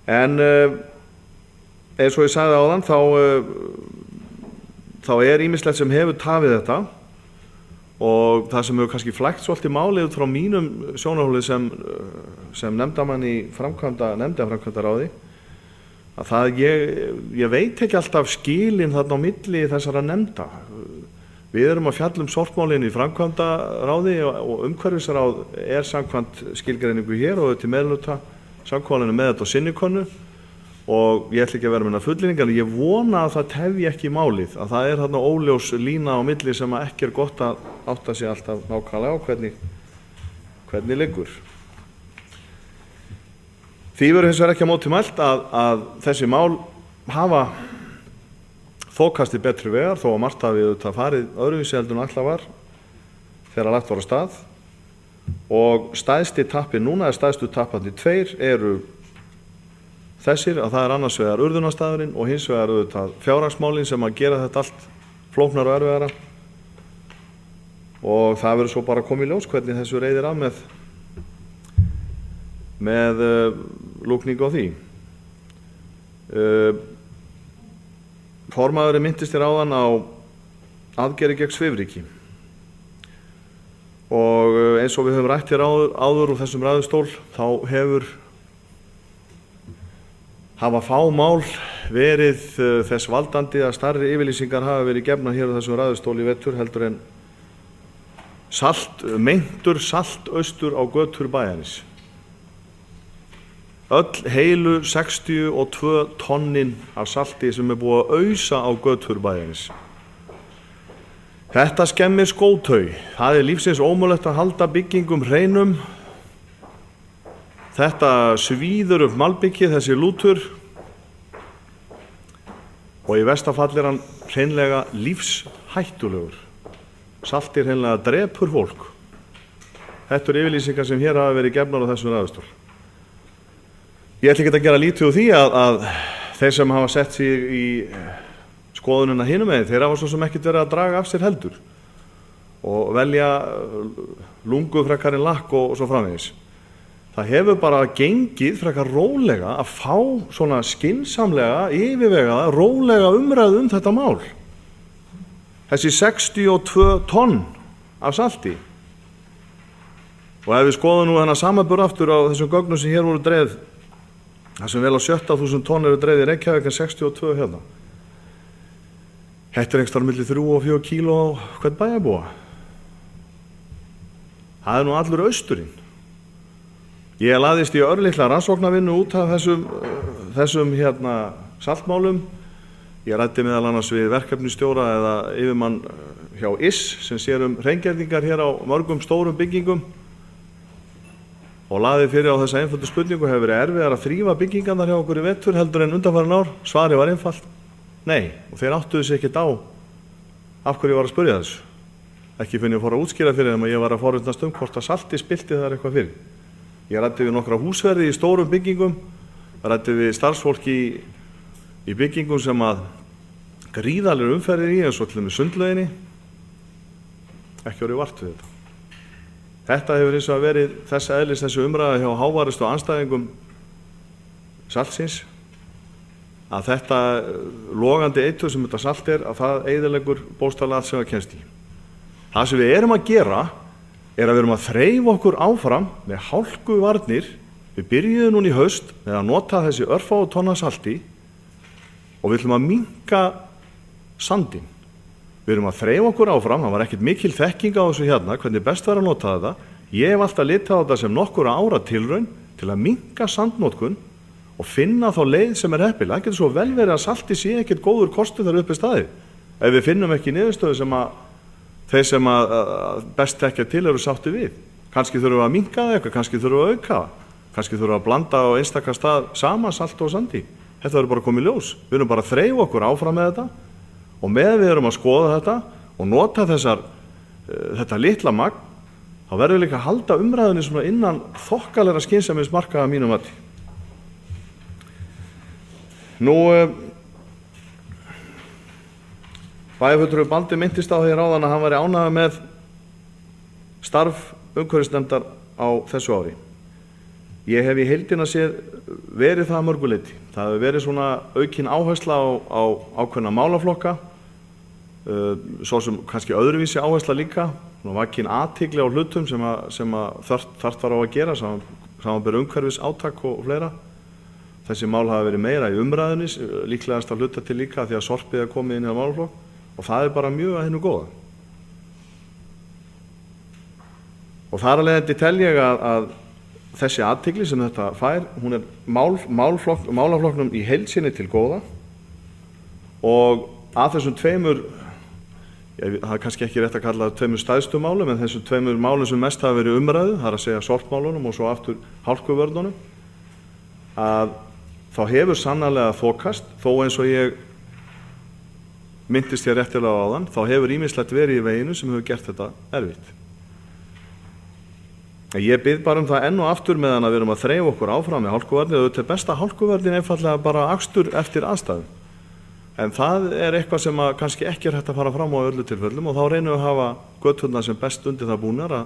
En eins og ég sagði áðan þá ýmislegt sem hefur tafið þetta og það sem hefur kannski flækt svolítið málið út frá mínum sjónarhóli sem nefndarmann í framkvæmdaráði að ég veit ekki alltaf skilin þarna á milli þessara nefnda. Við erum að fjalla sorpmálin í framkvæmdaráði og umhverfisráð samkvæmt skilgreiningu hér og til meðluta samkvæmlega með þetta á sinni könnu og ég ætla ekki að vera með fullyrðingar en ég vona að það tefji ekki málið, að það þarna óljós lína á milli sem að ekki gott að átta sig alltaf nákvæmlega á hvernig liggur. Því verður hins vegar ekki á móti mælt að þessi mál hafa þokast í betri vegar þó að margt hafi auðvitað farið öðruvísi heldur en ætlað var þegar lagt var á stað og stærsti tappin núna, stærstu tappandi tveir eru þessir að það annars vegar urðunarstaðurinn og hins vegar auðvitað fjárhagsmálin sem að gera þetta allt flóknar og erfiðara og það verður svo bara komið í ljós hvernig þessu reiðir af með lúkningu á því. Formaðurinn minntist áðan á aðgerðir gegn svifryki og eins og við höfum rætt hér áður úr þessum ræðustól þá hafa fá mál verið þess valdandi að stærri yfirlýsingar hafa verið gefnar hér á þessum ræðustól í vetur heldur en meintur saltaustur á götur bæjarins. Öll heilu 62 tonnin af salti sem búið að ausa á götur bæjarins. Þetta skemmir skótaug. Það lífsins ómögulegt að halda byggingum hreinum. Þetta svíður upp malbyggi, þessi lútur. Og í versta fall hann hreinlega lífshættulegur. Salti hreinlega drepur fólk. Þetta yfirlýsingar sem hér hafa verið gefnar á þessum ræðustól. Ég ætla ekki að gera lítið úr því að þeir sem hafa sett sig í skoðunina hinum megin, þeir hafa svo sem ekkert verið að draga af sér heldur og velja lungu frekar en lakk og svo framvegis. Það hefur bara gengið frekar rólega að fá svona skynsamlega, yfirvegaða, rólega umræðu þetta mál. Þessi 62 tonn af salti. Og ef við skoðum nú þennan samanburð aftur á þessum gögnum sem hér voru dreifð, það sem vel á 17.000 tonn eru dreifð í Reykjavík en 62 hérna. Þetta einhverstaðar milli 3 og 4 kíló á hvern bæjarbúa. Það nú allur austurinn. Ég laðist í örlitla rannsóknarvinnu út af þessum saltmálum. Ég ræddi meðal annars við verkefnisstjóra eða yfirmann hjá ISS sem sér hreingerningar hér á mörgum stórum byggingum og laði fyrir á þessa einföldu spurningu: hefur verið erfiðar að þrífa byggingarnar hjá okkur í vetur heldur en undanfarin ár? Svarið var einfalt: nei, og þeir áttuðu sig ekkert á af hverju ég var að spyrja þessu. Ekki finn ég fór að útskýra fyrir þeim að ég var að forvitnast hvort að salti spilti þar eitthvað fyrir. Ég ræddi við nokkra húsverði í stórum byggingum, ræddi við starfsfólk í byggingum sem að gríðarlegur umferðir í eins og til með sundlauginni. Ekki orðið vart við þetta. Þetta hefur eins og verið þessa eðlis þessu umræða hjá hávarustu andstæðingum saltsins að þetta logandi eitur sem þetta salt að það eyðileggur bókstaflega allt sem það kemst í. Það sem við erum að gera að við erum að þreifa okkur áfram með hálkuvarnir. Við byrjuðum núna í haust með að nota þessi örfáu tonna salti og við ætlum að minnka sandinn. Við erum að þreifa okkur áfram, það var ekkert mikil þekking á þessu hérna, hvernig best var að nota þetta. Ég hef alltaf litið á þetta sem nokkura ára tilraun til að minnka sandnotkun og finna þá leið sem heppileg. Það getur svo vel verið að salti sé ekkert góður kostur þar uppi staðið. Ef við finnum ekki niðurstöðu sem að þeir sem að best þekkja til eru sátti við. Kannski þurfum við að minnka það eitthvað, kannski þurfum við að auka það. Kannski þurfum við að blanda á einstaka stað saman salti og sandi. Þetta verður bara komið í ljós. Við erum bara að þreifa okkur áfram með þetta. Og með við erum að skoða þetta og nota þetta litla magn, þá verðum við líka að halda umræðunni svona innan þokkalega skynsemismarka að mínum mati. Nú, bæjarfulltrúi Baldur minntist á því áðan að hann væri ánægður með starf umhverfisnefndar á þessu ári. Ég hef í heildina séð verið það að mörgu leyti. Það hefur verið svona aukin áhersla á ákveðna málaflokka, svo sem kannski öðruvísi áhersla líka, vakin athygli á hlutum sem að þarft var á að gera, samanber umhverfis átak og fleira. Þessi mál hafa verið meira í umræðunni, líklegast að hluta til líka því að sorpið komið inn í málaflokk og það bara mjög að hinu góða. Og þar af leiðandi tel ég að þessi athygli sem þetta fær, hún er málaflokknum í heild sinni til góða og að þessum tveimur, það er kannski ekki rétt að kalla það tveimur stæðstu málum, en þessum tveimur málum sem mest hafa verið umræðu, það er að segja sorpmálunum og svo aftur hálkuvörnunum, að þá hefur sannarlega þokast, þó eins og ég myndist ég réttilega á þann, þá hefur ýmislegt verið í veginu sem hefur gert þetta erfitt. Ég bið bara það enn og aftur meðan að við erum að þreifa okkur áfram með hálkuvarnir, og þetta er besta hálkuvarnin einfallega bara akstur eftir aðstæðum. En það er eitthvað sem að kannski ekki er hægt að fara fram á öllu tilfellum, og þá reynum við að hafa göturnar sem best undir það búnar að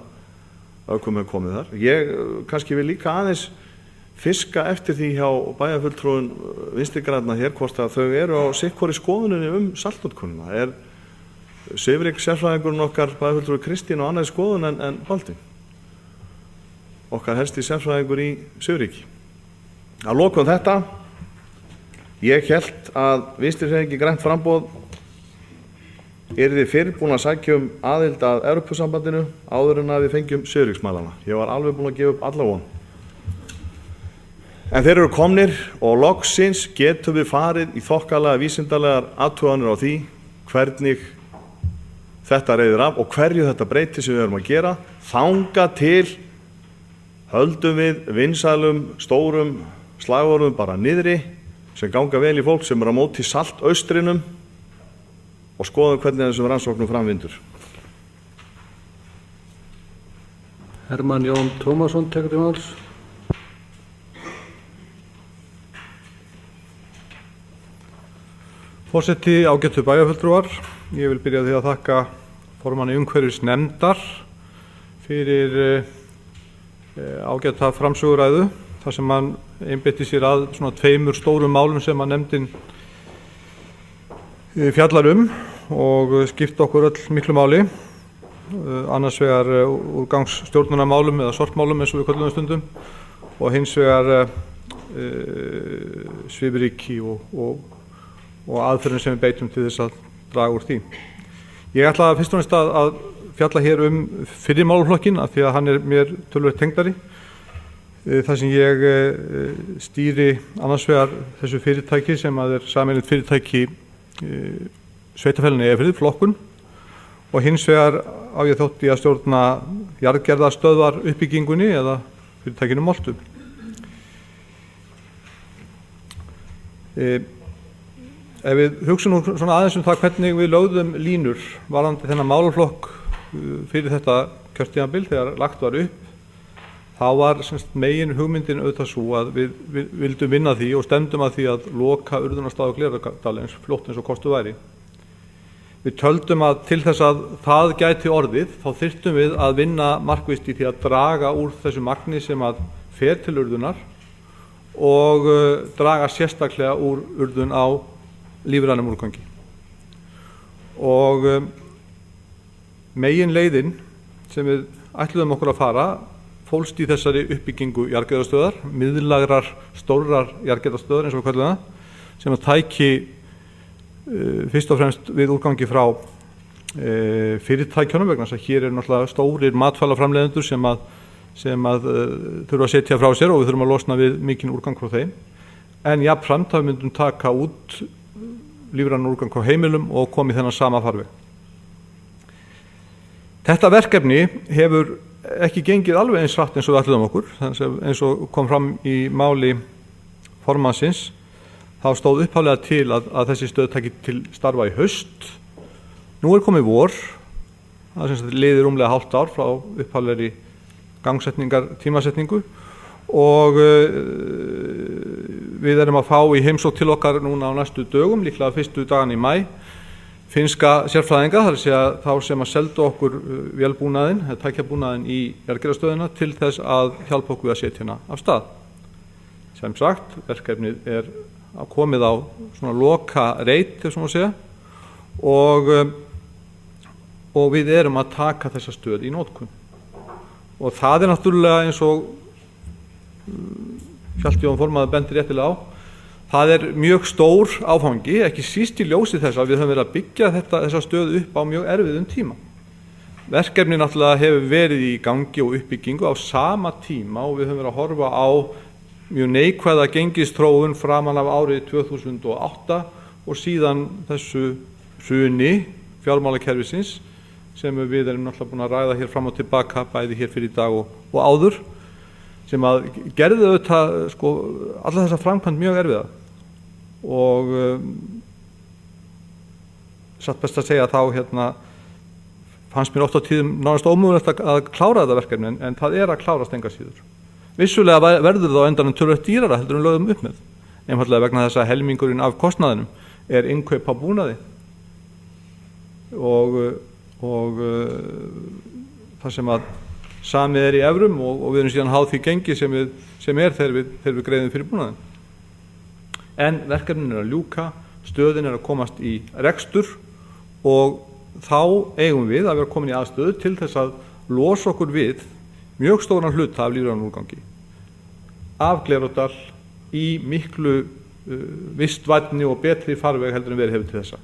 ökumenn komið þar. Ég kannski vil líka aðeins fiska eftir því hjá bæjarfulltrúin Vinstri grænna hér hvort að þau eru á sikkvori skoðuninni saltnotkunina. Er Svifryk sérfræðingurinn okkar bæjarfulltrúi Kristín og annað skoðun en Baldur? Okkar helsti sérfræðingur í Svifryki. Að lokum þetta, ég hélt að Vinstri-hreyfingin grænt framboð yrði fyrr búin að sækja aðild að Evrópusambandinu áður en að við fengjum Svifryksmælana. Ég var alveg búin að gefa upp alla von. En þeir eru komnir og loksins getum við farið í þokkalega vísindalegar athuganir á því hvernig þetta reiðir af og hverju þetta breyti sem við erum að gera, þanga til höldum við vinsælum, stórum slagorðum bara niðri sem ganga vel í fólk sem er á móti saltaustrinum og skoðum hvernig þessum rannsóknum framvindur. Hermann Jón Tómasson tekur til máls. Forseti, ágætu bæjarfulltrúar, ég vil byrja á því að þakka formanni umhverfisnefndar fyrir ágæta framsöguræðu þar sem hann einbeitti sér að svona tveimur stórum málum sem að nefndin fjallar og skipta okkur öll miklu máli, annars vegar úrgangsstjórnunarmálum eða sorpmálum eins og við köllum stundum og hins vegar svifryki og aðferðin sem við beitum til þess að draga úr því. Ég ætla fyrst og fremst að fjalla hér fyrri málaflokkin af því að hann er mér töluvert tengdari. Það sem ég stýri annars vegar þessu fyrirtæki sem að er sameiginlegt fyrirtæki sveitarfélaginu Eyjafirði, flokkun, og hins vegar á ég þótti að stjórna jarðgerðarstöðvar uppbyggingunni eða fyrirtækinu Moltu. Ef við hugsun nú svona aðeins það hvernig við lögðum línur varðandi þennan málaflokk fyrir þetta kjörtímabil þegar lagt var upp, þá var megin hugmyndin auðvitað svo að við vildum vinna því og stefndum að því að loka urðunarstað á Glerárdal eins fljótt eins og kostur væri. Við töldum að til þess að það gæti orðið, þá þyrftum við að vinna markvisst í því að draga úr þessu magni sem að fer til urðunar og draga sérstaklega úr urðun á lífrænum úrgangi. Og megin leiðin sem við ætluðum okkur að fara fólst í þessari uppbyggingu jarðgerðarstöðar, miðlægrar stórrar jarðgerðarstöðar eins og við köllum það, sem að tæki fyrst og fremst við úrgangi frá fyrirtækjunum vegna þess að hér eru náttúrulega stórir matvælaframleiðendur sem að þurfa að setja frá sér og við þurfum að losna við mikinn úrgang frá þeim. En jafnframt þá myndum taka út lífrænan úrgang á heimilum og komið þennan sama farveg. Þetta verkefni hefur ekki gengið alveg eins hratt eins og við ætluðum okkur, eins og kom fram í máli formannsins, þá stóð upphaflega til að þessi stöð taki til starfa í haust. Nú er komið vor, það sem liðir rúmlega hálft ár frá upphaflegri tímasetningu og við erum að fá í heimsókn til okkar núna á næstu dögum, líklega fyrstu dagan í maí, finnska sérfræðinga, það er að segja þá sem að seldu okkur vélbúnaðinn, tækjabúnaðinn í jarðgerðarstöðina til þess að hjálpa okkur að setja hérna af stað. Sem sagt, verkefnið er komið á svona loka reit, þess að segja, og við erum að taka þessa stöð í notkun. Og það er náttúrulega eins og Hjalti Jón formaður bendir réttilega á, það er mjög stór áfangi, ekki síst í ljósi þess að við höfum verið að byggja þessa stöðu upp á mjög erfiðum tíma. verkefni náttúrulega hefur verið í gangi og uppbyggingu á sama tíma og við höfum verið að horfa á mjög neikvæða gengisþróun framan af árið 2008 og síðan þessu hruni fjármálakerfisins sem við erum náttúrulega búin að ræða hér fram og tilbaka bæði hér fyrir í dag og áður, sem að gerði auðvitað alla þessa framkvæmd mjög erfiða og satt best að segja þá fannst mér oft á tíðum nánast ómögulegt að klára þetta verkefni, en það að klárast enga síður. Vissulega verður það á endanum töluvert dýrara heldur en lögðum upp með, einfaldlega vegna þess að helmingurinn af kostnaðinum er innkaup á búnaði og það sem að samið í evrum og við erum síðan háð því gengi sem er þegar við greiðum fyrir búnaðin. En verkefnin að ljúka, stöðin að komast í rekstur og þá eigum við að vera komin í aðstöðu til þess að losa okkur við mjög stóran hluta af lífrænan úrgangi af Glerárdal í miklu vistvænni og betri farveg heldur en verið hefur til þessa.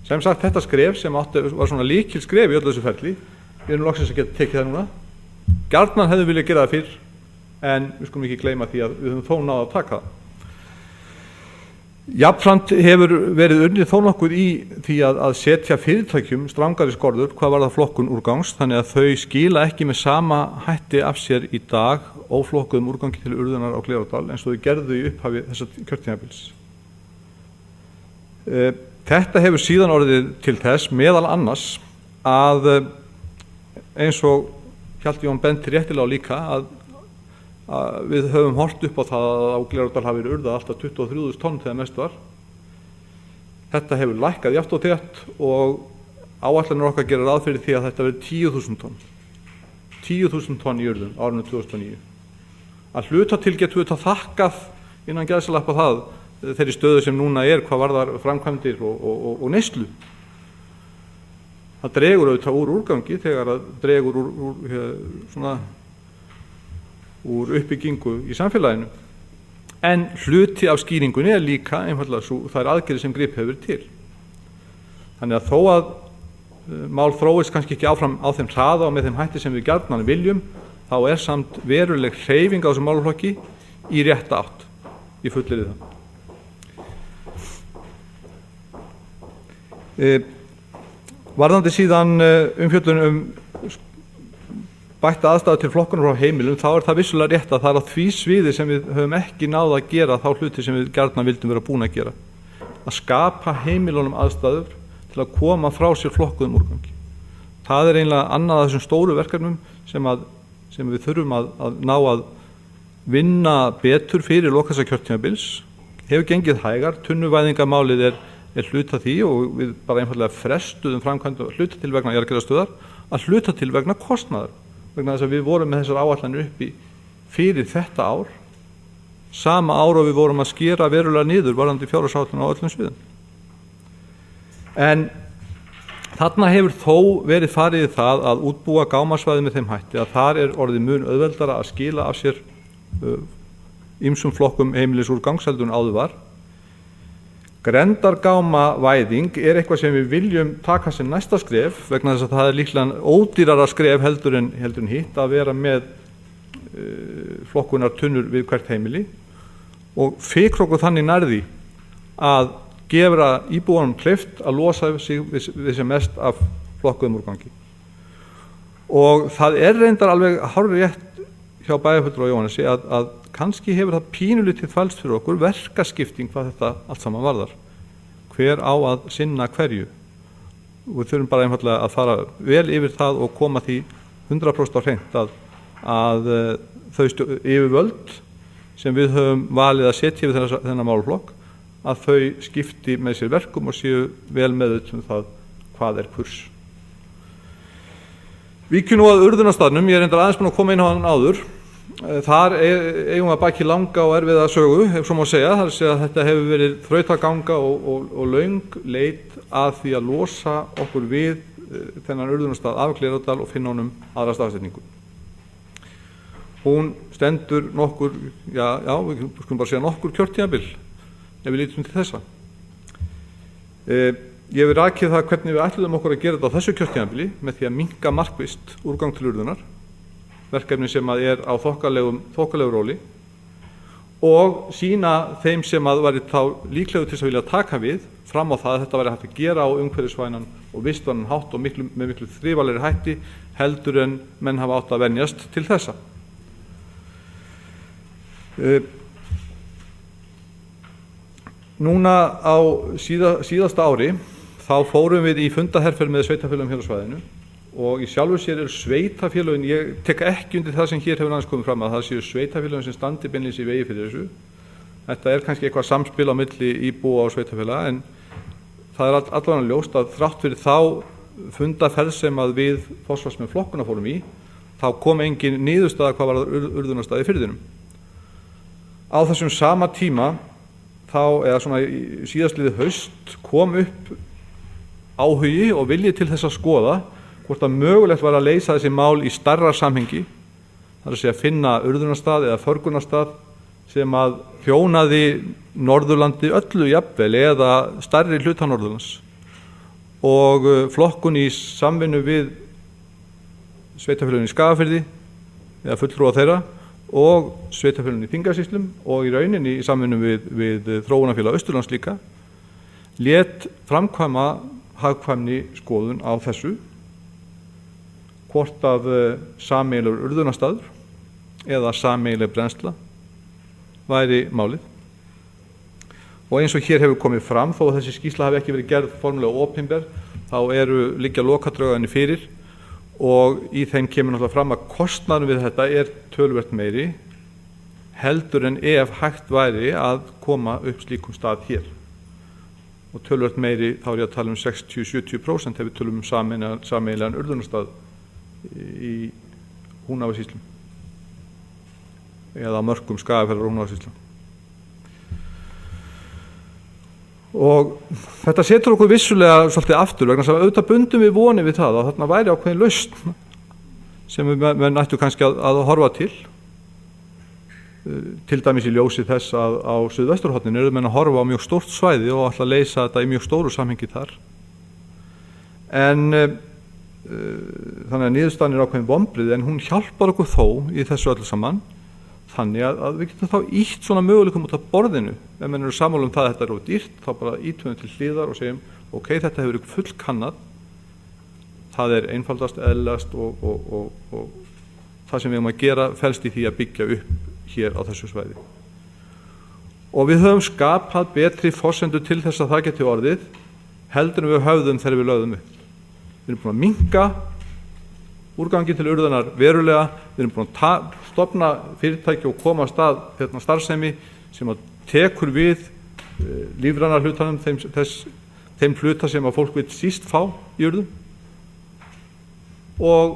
Sem sagt, þetta skref sem var svona lykil skref í öllu þessu ferli, við erum loksins að geta tekið það núna. Gjarnan hefðum viljað gera það fyrr, en við skulum ekki gleyma því að við höfum þó náð að taka það. Jafnframt hefur verið unnið þó nokkuð í því að setja fyrirtækjum strangari skorður hvað varðar flokkun úrgangs, þannig að þau skila ekki með sama hætti af sér í dag óflokkuðum úrgangi til urðunar á Glerárdal eins og þau gerðu í upphafi þessa kjörtímabils. Þetta hefur síðan orðið til þess meðal annars að eins og Hjalti Jón benti réttilega á líka að við höfum hort upp á það að á Glerárdal hafi verið urðað alltaf 23.000 tonn þegar mest var. Þetta hefur lækkað jafnt og þétt og áætlanir okkar gera ráð fyrir því að þetta verið 10.000 tonn. 10.000 tonn í urðun árinu 2009. Að hluta til getum við þakkað innan gæðsalappa það þeirri stöðu sem núna er hvað varðar framkvæmdir og neyslu. Það dregur auðvitað úr úrgangi þegar það dregur úr uppbyggingu í samfélaginu. En hluti af skýringunni er líka einfaldlega þær aðgerðir sem gripið hefur til. Þannig að þó að mál þróist kannski ekki áfram á þeim hraða og með þeim hætti sem við gjarnan viljum, þá er samt veruleg hreyfing á þessum málaflokki í rétta átt. Ég fullyrði það. Varðandi síðan umfjöllun bætta aðstæður til flokkunar frá heimilum, þá er það vissulega rétt að það er á því sviði sem við höfum ekki náð að gera þá hluti sem við gjarnan vildum vera búin að gera. Að skapa heimilunum aðstæður til að koma frá sér flokkuðum úrgangi. Það er eiginlega annað af þessum stóru verkefnum sem við þurfum að ná að vinna betur fyrir lok þessa kjörtímabils. Hefur gengið hægar, tunnuvæðingamálið er hluta því og við bara einfaldlega frestuðum framkvæmdum hluta til vegna jarðgerðarstöðvar, að hluta til vegna kostnaðar. Vegna þess að við vorum með þessar áætlanir uppi fyrir þetta ár, sama ár og við vorum að skera verulega niður varðandi fjárhagsáætlun á öllum sviðum. En þarna hefur þó verið farið í það að útbúa gámasvæði með þeim hætti að þar er orðið mun auðveldara að skila af sér ýmsum flokkum heimilisúrgangs heldur en áður var. Grendargámavæðing er eitthvað sem við viljum taka sem næsta skref vegna þess að það er líklega ódýrara skref heldur en hitt að vera með flokkunar tunnur við hvert heimili og fikra okkur þannig nærði að gefa íbúanum kleift að losa sig við sem mest af flokkuðum úrgangi. Og það er reyndar alveg hárrétt hjá bæjarfulltrúa Jóhannesi að kannski hefur það pínulítið þvælst fyrir okkur verkaskipting hvað þetta allt saman varðar. Hver á að sinna hverju. Við þurfum bara einfaldlega að fara vel yfir það og koma því 100% á hreint að þau yfirvöld sem við höfum valið að setja yfir þennan málaflokk að þau skipti með sér verkum og séu vel meðvituð það hvað er kurs. Víkjum nú að urðunarstaðnum, ég er reyndar aðeins búinn að koma inn á hann áður. Þar eigum að baki langa og erfiða sögu, ef svo má segja, þar sé að þetta hefur verið þrautaganga og löng leit að því að losa okkur við þennan urðunarstað af Glerárdal og finna honum aðra staðsetningu. Hún stendur nokkur, við skulum bara segja nokkur kjörtímabil ef við lítum til þessa. Ég hef rakið það hvernig við ætluðum okkur að gera þetta á þessu kjörtímabili með því að minnka markvisst úrgang til urðunar, verkefni sem er á þokkalegu róli, og sýna þeim sem væri þá líklegu til að vilja taka við fram á það að þetta væri hægt að gera á umhverfisvænan og vistvænan hátt og með miklu þrifalegri hætti heldur en menn hafa átt að venjast til þessa. Núna á síðasta ári þá fórum við í fundaherferð með sveitarfélögum hér á svæðinu og í sjálfu sér eru sveitarfélögin, ég tek ekki undir það sem hér hefur aðeins komið fram að það séu sveitarfélögin sem standi beinlínis í vegi fyrir þessu. Þetta er kannski eitthvað samspil á milli íbúa og sveitarfélaga en það er allavega ljóst að þrátt fyrir þá fundaferð sem að við forsvarsmenn flokkuna fórum í, þá kom engin niðurstaða hvað var urðunarstaði firðinum. Á þessum sama tíma þá, eða svona síðastliðið haust, kom upp áhugi og vilji til þess að skoða hvort að mögulegt var að leysa þessi mál í stærra samhengi, það er að segja finna urðunarstað eða förgunarstað sem að þjónaði Norðurlandi öllu jafnvel eða stærri hluta Norðurlands og flokkun í samvinnu við sveitarfélögin í Skagafirði eða fulltrúa þeirra og sveitarfélögin í Þingeyjarsýslum og í rauninni í samvinnu við Þróunarfélag Austurlands líka lét framkvæma hagkvæmni skoðun á þessu hvort að sameiginlegur urðunarstaður eða sameiginleg brennsla væri málið. Og eins og hér hefur komið fram, þó að þessi skýrsla hafi ekki verið gerð formulega opinber, þá liggja lokadrögin fyrir og í þeim kemur náttúrulega fram að kostnaðurinn við þetta er töluvert meiri heldur en ef hægt væri að koma upp slíkum stað hér. Og töluvert meiri, þá er ég að tala 60-70% ef við tölum sameiginlegan urðunarstað í Húnavatnssýslum eða mörkum Skagafjarðar og Húnavatnssýslum. Og þetta setur okkur vissulega svolítið aftur vegna þess að auðvitað bundum við vonir við það að þarna væri ákveðin lausn sem við ættu kannski að horfa til dæmis í ljósi þess að á Suðvesturhorninu eru menn að horfa á mjög stórt svæði og ætla að leysa þetta í mjög stóru samhengi þar. En þannig að niðurstaðan ákveðin vonbrigði en hún hjálpar okkur þó í þessu öllu saman þannig að við getum þá ýtt svona möguleikum út af borðinu ef menn eru sammála það að þetta er of dýrt þá bara ýtum við til hliðar og segjum ok, þetta hefur verið fullkannað það er einfaldast, eðlilegast og það sem við erum að gera felst í því að byggja upp hér á þessu svæði og við höfum skapað betri forsendur til þess að það geti orðið heldur en við höfðum þegar við lögðum upp. Við erum búin að minnka úrgangi til urðunar verulega, við erum búin að stofna fyrirtæki og koma að stað starfsemi sem að tekur við lífræna hlutanum, þeim hluta sem að fólk vil síst fá í urðum og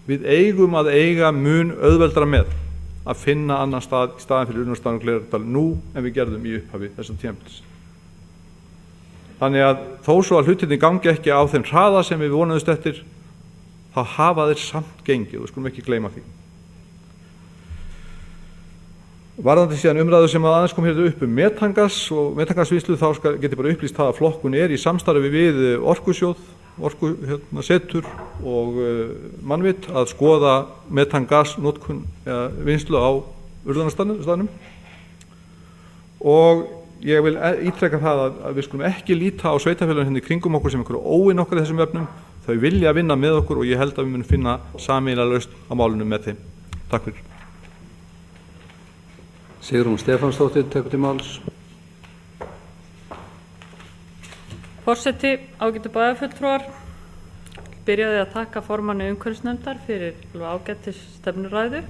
við eigum að eiga mun auðveldara með að finna annan stað í staðin fyrir urðunarstaðinn og Glerárdal nú en við gerðum í upphafi þessum tímabils. Þannig að þó svo að hlutirnir gangi ekki á þeim hraða sem við vonuðust eftir, þá hafa þeir samt gengið og við skulum ekki gleyma því. Varðandi síðan umræðu sem aðeins kom hér upp metangas og metangasvinnslu þá geti bara upplýst það að flokkun er í samstarfi við Orkusjóð, Orkusetur og Mannvit að skoða metangasnotkun vinnslu á urðunarstaðnum og ég vil ítreka það að við skulum ekki líta á sveitarfélögin hérna í kringum okkur sem einhverju óvin okkar í þessum efnum. Þau vilja vinna með okkur og ég held að við munum finna sameiginlega lausn á málinu með þeim. Takk fyrir. Sigrún Stefánsdóttir tekur til máls. Forseti, ágætu bæjarfulltrúar, byrjaði að þakka formanni umhverfisnefndar fyrir ágætis stefnuræðu.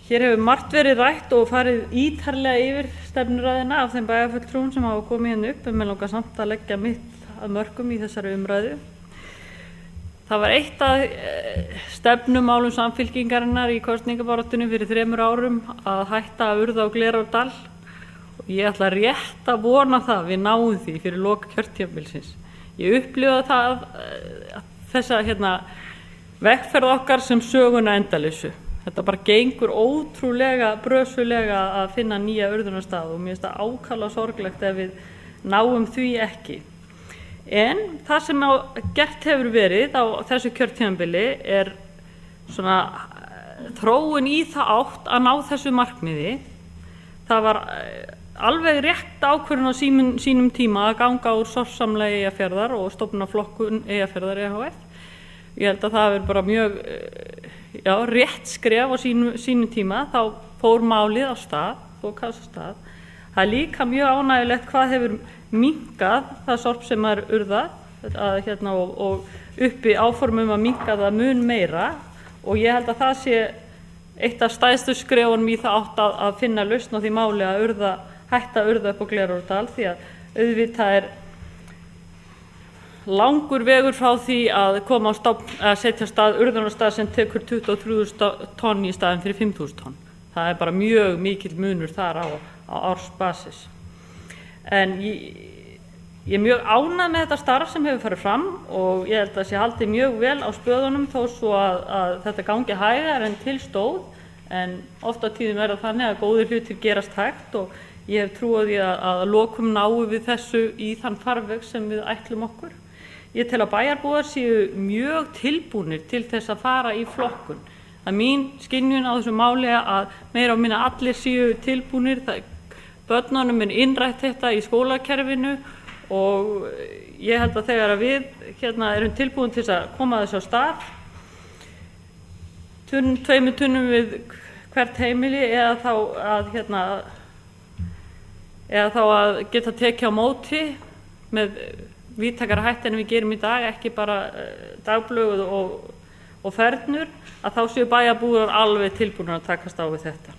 Hér hefur margt verið rætt og farið ítarlega yfir stefnuræðina af þeim bæjarfulltrúum sem hafa komið hérna upp en mig langar samt að leggja mitt að mörkum í þessari umræðu. Það var eitt af stefnumálum Samfylkingarinnar í kosningabaráttunni fyrir 3 árum að hætta að urða á Glerárdal og ég ætla rétt að vona það við náum því fyrir lok kjörtímabilsins. Ég upplifa það þessa vegferð okkar sem söguna endalausu. Þetta bara gengur ótrúlega brösulega að finna nýja urðunarstað og mér finnst það ákaflega sorglegt ef við náum því ekki. En það sem gert hefur verið á þessu kjörtímabili svona þróun í það átt að ná þessu markmiði. Það var alveg rétt ákvörðun á sínum tíma að ganga úr sorpsamlagi Eyjafjarðar og stofna flokkun Eyjafjarðar EHF. Ég held að það er bara mjög rétt skref á sínum tíma. Þá fór málið á stað, Það er líka mjög ánægjulegt hvað hefur minnkað það sorp sem urðað og uppi áformum að minnka það mun meira, og ég held að það sé eitt af stærstu skrefunum í það átt að finna lausn á því máli að hætta að urða upp á Glerárdal, því að auðvitað langur vegur frá því að koma að setja urðunarstað sem tekur 23.000 tonn í staðinn fyrir 5.000 tonn. Það bara mjög mikill munur þar á ársbasis. En ég mjög ánægð með þetta starf sem hefur farið fram, og ég held að það sé haldið mjög vel á spöðunum þó svo að þetta gangi hægar en til stóð, en oft á tíðum það þannig að góðir hlutir gerast hægt, og ég hef trú á því að lokum náum við þessu í þann farveg sem við ætlum okkur. Ég tel að bæjarbúar séu mjög tilbúnir til þess að fara í flokkun. Það mín skynjun á þessu máli að meira og minna allir séu tilbúnir. Börnunum innrætt þetta í skólakerfinu, og ég held að þegar við erum tilbúin til að koma þessu á stað, 2 tunnum við hvert heimili, eða þá að geta tekið á móti með víðtækara hætti en við gerum í dag, ekki bara dagblöð og fernur, að þá séu bæjarbúar alveg tilbúnir að takast á við þetta.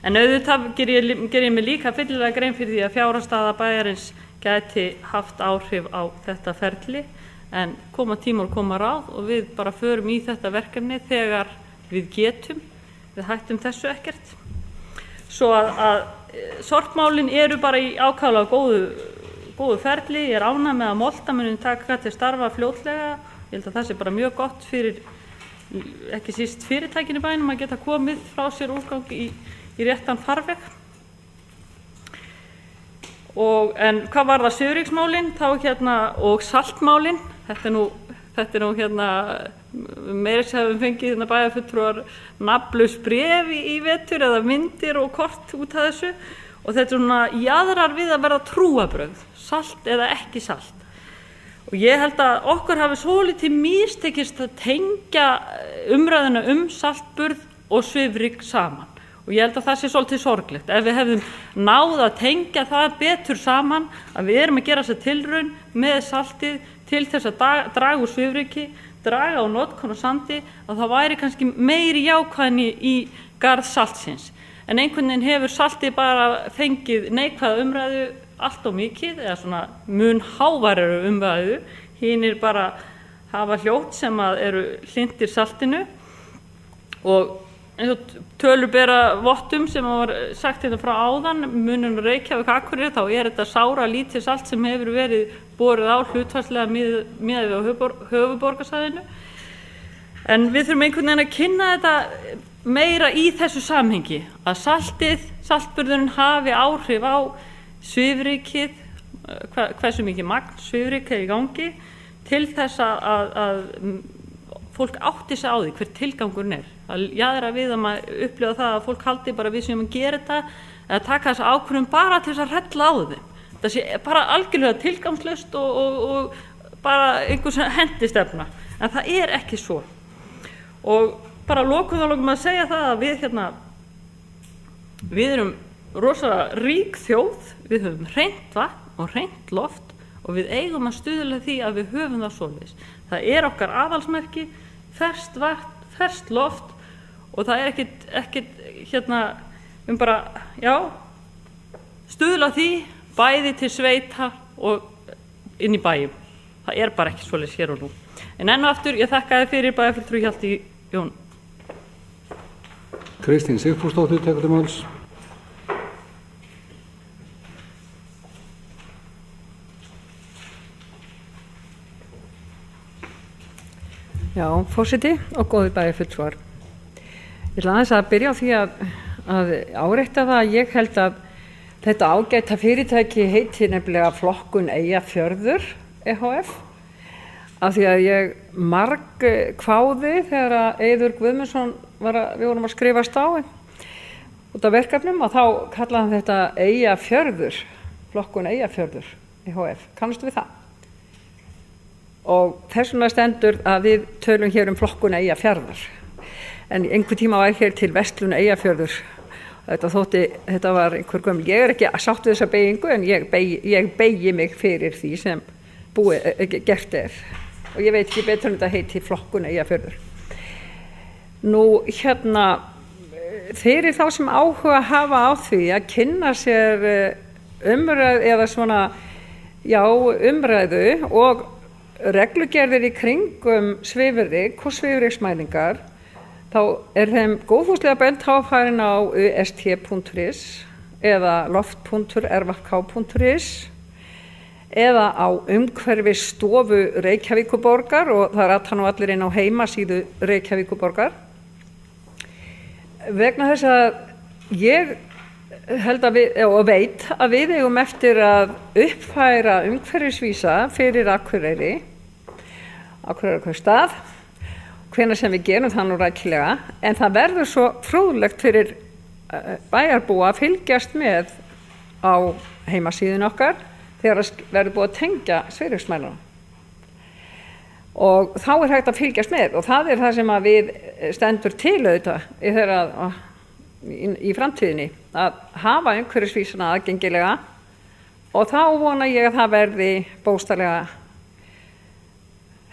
En auðvitað ger ég mig líka fyllilega grein fyrir því að fjárhagsstaða bæjarins gæti haft áhrif á þetta ferli, en koma tímar og koma ráð, og við bara förum í þetta verkefni þegar við getum. Við hættum þessu ekkert. Svo að sorpmálin eru bara í ákaflega góðu ferli. Ég ánægð með að Molta muni taka til starfa fljótlega. Ég held að það sé bara mjög gott fyrir, ekki síst fyrirtækin í bænum, að geta komið frá sér úrgang í réttan farveg. En hvað var það Svifryksmálin og saltmálin? Þetta er nú meira sem við fengið bæjarfulltrúar nafnlaus bréf í vetur, eða myndir og kort út af þessu, og þetta jaðrar við að verða trúarbrögð, salt eða ekki salt. Og ég held að okkur hafi svolítið mistekist að tengja umræðuna saltburð og svifryk saman. Og ég held að það sé svolítið sorglegt. Ef við hefðum náð að tengja það betur saman, að við erum að gera þessa tilraun með saltið til þess að draga úr svifryki, draga á notkun og sandi, að það væri kannski meiri jákvæðni í garð saltsins. En einhvern veginn hefur saltið bara fengið neikvæða umræðu allt of mikið, eða svona mun háværari umræðu. Hinir bara hafa hljótt sem eru hlynntir saltinu, og eins og tölur bera vottum sem var sagt frá áðan, munurinn Reykjavík Akureyri, þá þetta sára lítið salt sem hefur verið borið á hlutfallslega miðað við á höfuðborgarsvæðinu. En við þurfum einhvern veginn að kynna þetta meira í þessu samhengi, að saltburðurinn hafi áhrif á svifrykið, hversu mikið magn svifryk í gangi, til þess að fólk átti sig á því hver tilgangurinn að jaðra við að maður upplifa það að fólk haldi bara við sem að gera þetta, eða taka þessa ákvörðun bara til þess að hrella á þeim. Það sé bara algjörlega tilgangslaust og bara einhvers hendistefna, en það ekki svo. Og bara lokum að segja það að við erum rosalega rík þjóð, við höfum hreint vatn og hreint loft, og við eigum að stuðla því að við höfum það svoleiðis. Það okkar aðalsmerki, ferskt vatn, ferskt loft, og það ekkert bara, stuðla því bæði til sveita og inn í bæjum. Það bara ekki svoleiðis hér og nú. En enn og aftur, ég þakka þér fyrir bæjarfulltrúi Hjalti Jón. Kristín Sigfúsdóttir tekur til máls. Já, forseti og góðir bæjarfulltrúar. Ég ætla aðeins að byrja á því að árétta það að ég held að Þetta ágæta fyrirtæki heitir nefnilega Flokkun Eyjafjörður EHF, af því að ég marg kváði þegar að Eiður Guðmundsson við vorum að skrifast á út af verkefnum, og þá kallaði hann þetta Eyjafjörður, Flokkun Eyjafjörður EHF. Kannastu við það? Og þess vegna stendur að við tölum hér Flokkun Eyjafjarðar, en einhver tíma var hér til Verslun Eyjafjörður. Þetta var einhver gömul. Ég er ekki sátt við þessa beygingu, en ég beygi mig fyrir því sem gert og ég veit ekki betur en þetta heiti Flokkun Eyjafjörður. Nú fyrir þá sem áhuga hafa á því að kynna sér umræðu eða svona umræðu og reglugerðir í kringum svifryk og svifryksmælingar, þá þeim góðfúslega bent á að farin á ust.is eða loft.rvk.is eða á umhverfisstofu Reykjavíkurborgar, og það rata nú allir inn á heimasíðu Reykjavíkurborgar. Vegna þess að ég held og veit að við eigum eftir að uppfæra umhverfisvísa fyrir Akureyrarkaupstað, hvenær sem við gerum það nú rækilega, en það verður svo fróðlegt fyrir bæjarbúa að fylgjast með á heimasíðun okkar þegar það verður búið að tengja svifryksmælana. Og þá hægt að fylgjast með, og það það sem að við stendur til auðvitað í framtíðinni, að hafa umhverfisvísana aðgengilega, og þá vona ég að það verði bókstaflega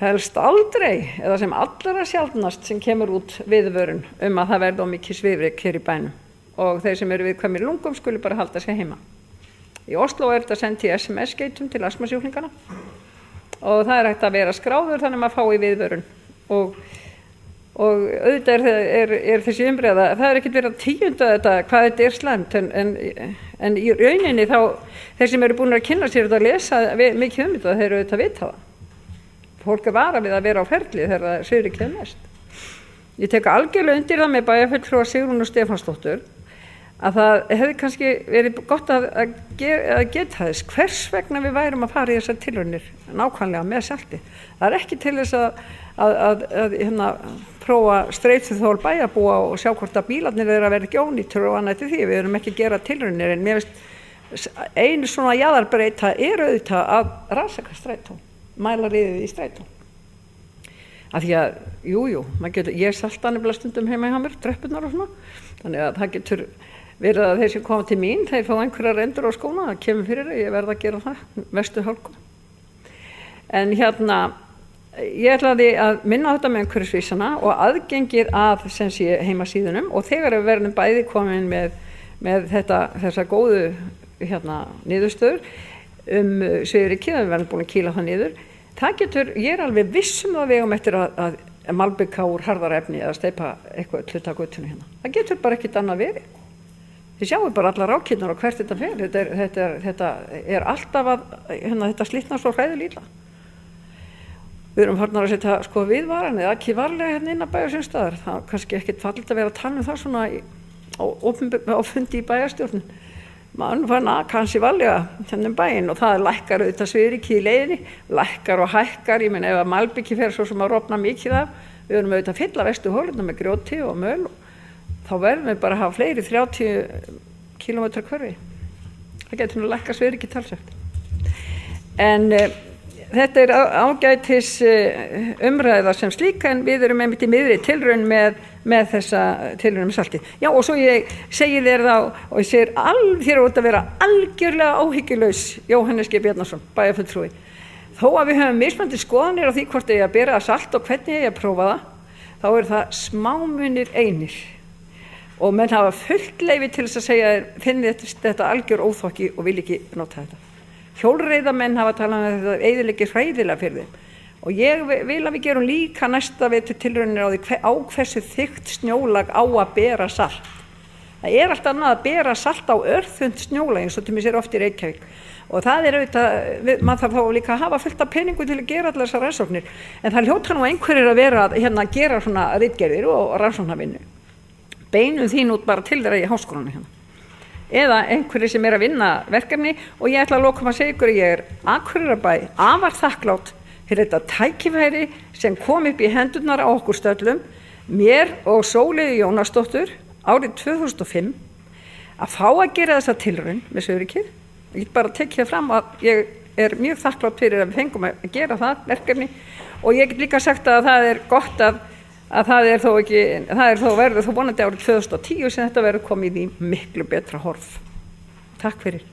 helst aldrei, eða sem allra sjaldnast sem kemur út viðvörun að það verði mikið svifryk hér í bænum, og þeir sem eru viðkvæmir lungum skulu bara halda sig heima. Í Oslo þetta sendt í SMS-geitum til astmasjúklingana, og það hægt að vera skráður þannig að maður fái viðvörun, og auðvitað þessi umræða, það ekkert verið að tíunda þetta hvað þetta slæmt, en í rauninni þá þeir sem eru búin að kynna sér þetta að lesa mikið þetta, þeir eru auðvitað að vita það. Fólk varað við að vera á ferli þegar það svifryk mest. Ég tek algjörlega undir það með bæjarfulltrúa Sigrúnu Stefánsdóttur að það hefði kannski verið gott að geta þess hvers vegna við værum að fara í þessar tilraunir nákvæmlega með salti. Það ekki til þess að prófa streituþol bæjarbúa og sjá hvort að bílarnir að vera ekki ónýtur og annað til því. Við erum ekki að gera tilraunir, en mér finnst einu svona jaðarbreyta auðvitað að rannsaka strætó, mæla riðið í strætó. Af því að, ég salta nefnilega stundum heima hjá mér, tröppurnar og svona, þannig að það getur verið að þeir sem koma til mín, þeir fá einhverjar endur á skóna, það kemur fyrir ég verð að gera það, mestu hálku. En ég ætlaði að minna á þetta með umhverfisvísana og aðgengir að heimasíðunum, og þegar við verðum bæði komin með þessa góðu niðurstöður svifrykið, við verðum búin að kýla það niður, það getur, ég alveg vissum að við eigum eftir að malbika úr harðara efni eða steypa eitthvað hluta götunni hérna. Það getur bara ekkert annað verið. Þið sjáum bara allar rákirnar og hvert þetta fer. Þetta alltaf að þetta slitnar svo hræðilega illa. Við erum farnar að setja viðvaran eða ekki varlega inn að bæjarsjónstaðar. Það er kannski ekkert fallit að vera að tala það svona á fundi í bæjarstjórnin. Maður fann að kannski varlega bæinn, og það lækkar auðvitað svifrykið í leiðinni, lækkar og hækkar. Ég meina ef að malbiki fer svo sem að rofna mikið af, við erum auðvitað að fylla vestu holurnar með grjóti og möl, þá verðum við bara að hafa fleiri 30 km hverfi. Það getur nú lækkað svifrykið talsvert. En þetta ágætis umræða sem slíka, en við erum einmitt í miðri tilraun með þessa tilraun með salti. Já, og svo ég segi þér þá, og ég segir þér út að vera algjörlega áhyggjulaus, Jóhannes G. Bjarnason, bæjarfulltrúi. Þó að við höfum mismunandi skoðanir á því hvort ég að bera salt og hvernig ég að prófa það, þá það smámunir einir. Og menn hafa fullt leyfi til þess að segja finni þetta algjör óþokki og vil ekki nota þetta. Hjólreiðamenn hafa talað um þetta eyðileggir hræðilega fyrir þeim, og ég vil að við gerum líka næsta vetur tilraunir á því á hversu þykkt snjólag á að bera salt. Það allt annað að bera salt á örþund snjólag eins og til mér sér oft í Reykjavík, og það auðvitað, maður þarf þá líka að hafa fullt af peningu til að gera allar þessar rannsóknir, en það hljóta nú einhverjir að vera að gera svona ritgerðir og rannsóknarvinnu. Beinum þín út bara til þeirra í háskólanum eða einhverju sem að vinna verkefni, og ég ætla að lokum að segja ykkur að ég Akureyrarbæ afar þakklátt fyrir þetta tækifæri sem kom upp í hendurnar á okkur stöllum, mér og Sóleyju Jónasdóttur árið 2005, að fá að gera þessa tilraun með Svifrykið. Ég get bara tekið það fram að ég mjög þakklátt fyrir að við fengum að gera það verkefni, og ég get líka sagt að það gott að það verður þó vonandi árið 2010 sem þetta verður komið í miklu betra horf. Takk fyrir.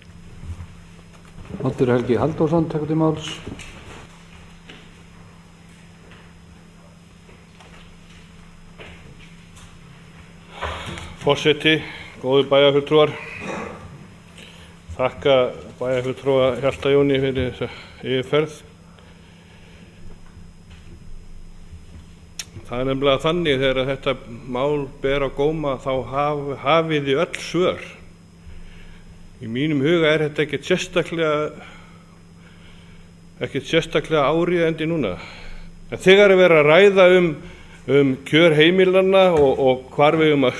Oddur Helgi Halldórsson tekur til máls. Forseti, góðu bæjarfulltrúar, þakka bæjarfulltrúa Hjalta Jóni fyrir þessa yfirferð. Það nefnilega þannig þegar þetta mál ber á góma þá hafið þið öll svör. Í mínum huga þetta ekkert sérstaklega áríðandi núna. En þegar vera að ræða um kjör heimilanna og hvar við að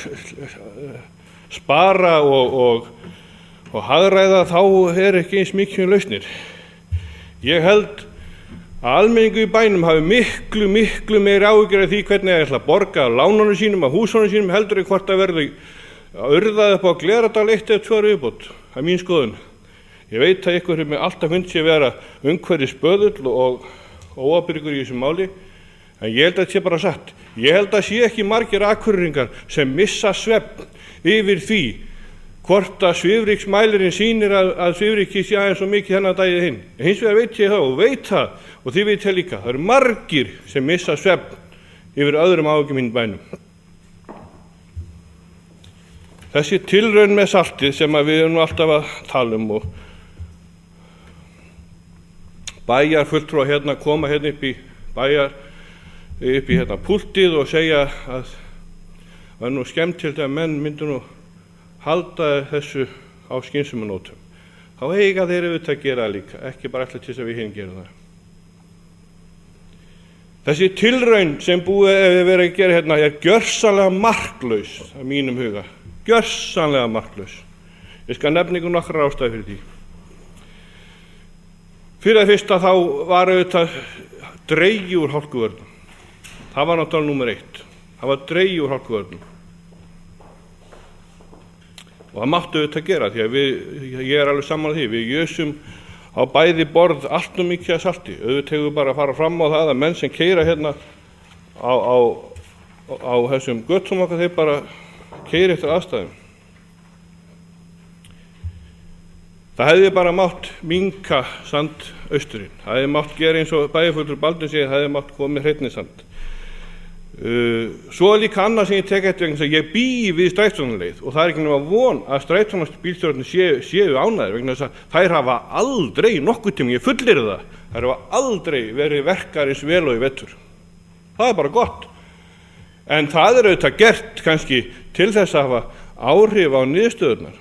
spara og hagræða, þá ekki eins mikið lausnir. Ég held að almenningur í bænum hafi miklu meiri áhyggjur af því hvernig það ætla að borga af lánunum sínum, af húsunum sínum, heldur hvort það verði urðað upp á Glerárdal 1 eða 2 viðbót. Það mín skoðun. Ég veit að ykkur með alltaf finnst ég vera umhverfisböðull og óábyrgur í þessu máli, en ég held að þetta sé bara satt. Ég held að sé ekki margir Akureyringar sem missa svefn yfir því hvort að svifryksmælirinn sýnir að svifryki sé aðeins svo mikið þennan daginn hinn. Hins vegar veit ég það og veit það, og þið veit ég líka, það eru margir sem missa svefn yfir öðrum áhyggjum hinn bænum. Þessi tilraun með saltið sem við erum alltaf að tala um, og bæjarfulltrúar hérna koma hérna upp í púltið og segja að það nú skemmtilegt að menn myndu nú halda þessu á skynseminótum. Þá eiga þeir auðvitað að gera það líka, ekki bara alltaf til þess að við hinn gerum það. Þessi tilraun sem búið verið að gera hérna gjörsamlega marklaus að mínum huga. Gjörsamlega marklaus. Ég skal nefna ykkur nokkrar ástæður fyrir því. Fyrir að fyrsta þá var auðvitað dregið úr hálkuvörnum. Það var náttúrulega númer 1. Það var dregið úr hálkuvörnum. Og það máttu auðvitað gera því að ég alveg sammála því. Við jösum á bæði borð allt mikið að salti. Auðvitað hefur bara að fara fram á það að menn sem keyra hérna á þessum göttum okkar, þeir bara keyra eftir aðstæðum. Það hefði bara mátt minnka sandausturinn. Það hefði mátt gera eins og bæjarfulltrúi Baldvin segir, það hefði mátt komið hreinni sand. Svo líka annað sem ég tek eftir vegna þess að ég bý við strætisvagnsleið og það ekki nema von að strætisvagnabílstjórarnir séu ánægðir vegna þess að þær hafa aldrei nokkuð tíma, ég fullyrði það, þær hafa aldrei verið verkar eins vel og í vetur. Það bara gott. En það auðvitað gert kannski til þess að hafa áhrif á niðurstöðurnar.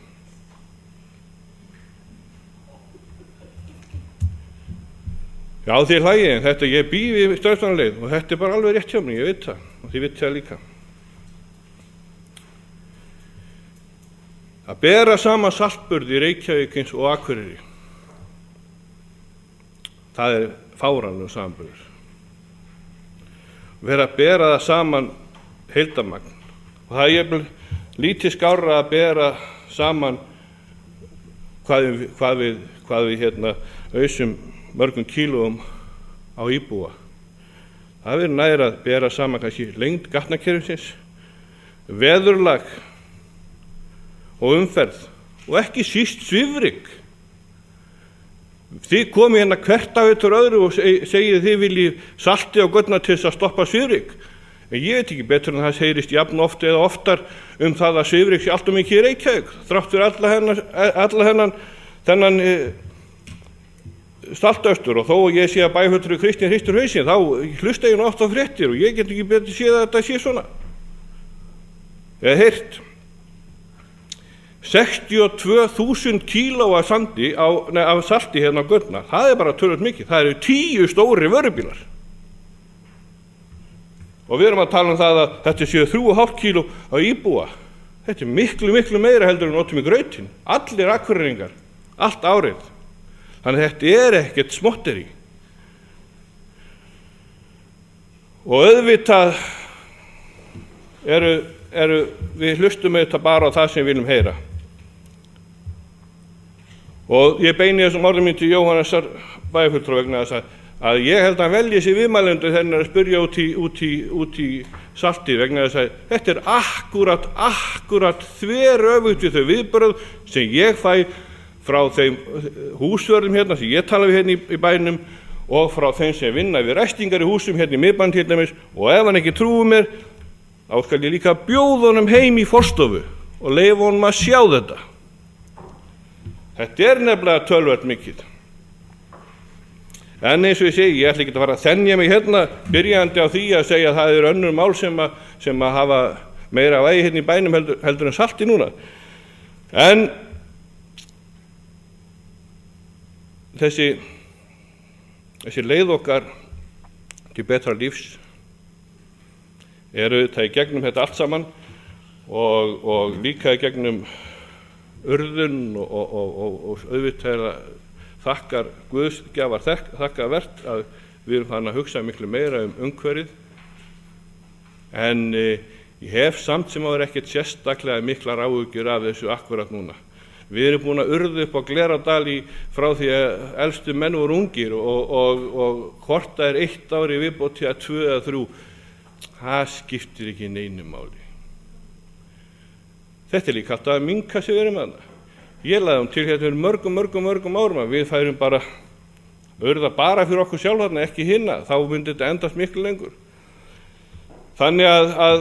Já, þið hlægið, en þetta ég bý við strætisvagnaleið og þetta bara alveg rétt hjá mér, ég veit það og þið veit það líka. Að bera sama saltburð í Reykjavík eins og Akureyri, það fáránlegur samanburður. Vera að bera það saman heildarmagn og það jafnvel lítið skárra að bera saman hvað við ausum mörgum kílóum á íbúa. Það verður nær að bera saman kannski lengd gatnakerfisins, veðurlag og umferð og ekki síst svifryk. Þið komið hérna hvert af eftir öðru og segið þið viljið salti á götuna til þess að stoppa svifryk. En ég veit ekki betur en það heyrist jafn oft eða oftar það að svifryk sé allt mikið í Reykjavík. Þrátt fyrir þennan saltaustur og þó ég sé að bæjarfulltrúi Kristinn hristir hausinn, þá hlusta ég nú oft á fréttir og ég get ekki betur séð að þetta sé svona. Ég hef heyrt 62.000 kíló af salti hérna á götuna. Það bara töluvert mikið. Það eru 10 stóri vörubílar. Og við erum að tala það að þetta séu 3,5 kíló á íbúa. Þetta er miklu meira heldur en notum í grautin. Allir Akureyringar, allt árið. Þannig að þetta er ekkert smotteri. Og auðvitað við hlustum auðvitað bara á það sem við viljum heyra. Og ég beini þessum orðum mín til Jóhannesar bæjarfulltrúa vegna þess að ég held að hann velji sér viðmælendur þegar hann er að spyrja út í saltið vegna þess að þetta er akkúrat þveröfugt við þau viðbrögð sem ég fæ frá þeim húsvörðum hérna sem ég tala við hérna í bænum og frá þeim sem vinna við ræstingar í húsum hérna í miðbænum til dæmis, og ef hann ekki trúir mér þá skal ég líka bjóða honum heim í forstofu og leyfa honum að sjá þetta. Þetta er nefnilega töluvert mikið. En eins og ég segi, ég ætla ekki að fara að þenja mig hérna byrjandi á því að segja að það eru önnur mál sem að hafa meira vægi hérna í bænum heldur en salti núna. En þessi leið okkar til betra lífs eru það í gegnum þetta allt saman og líka í gegnum urðun og auðvitað þakkar Guðsgjafar þakkarvert að við erum þannig að hugsa miklu meira umhverfið, en ég hef samt sem áður ekkert sérstaklega miklar áhyggjur af þessu akkurat núna. Við erum búin að urða upp á Glerárdal frá því að elstu menn voru ungir og hvort það er 1 ár í viðbót til að 2 eða 3, það skiptir ekki neinu máli. Þetta er líka alltaf að minnka sig verið með hana. Ég laði til þetta mörgum árum að við færum bara urða bara fyrir okkur sjálf þarna, ekki hinna, þá myndi þetta endast miklu lengur. Þannig að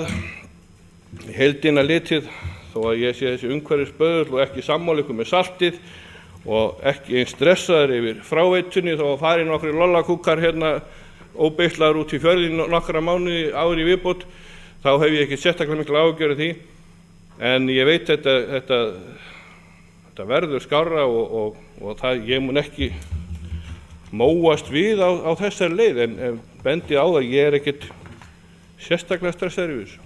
heildina litið, þó að ég sé þessi umhverfisböðull og ekki sammála ykkur með saltið og ekki eins stressaður yfir fráveitunni þó að fari nokkri lollakúkar hérna óbeitlaður út í fjörðin nokkra mánuði ári í viðbót, þá hef ég ekki sérstaklega miklu áhyggjur af því. En ég veit þetta verður skárra og það, ég mun ekki móast við á þessari leið, en bendi á það, ég er ekkert sérstaklega stressaður yfir þessu.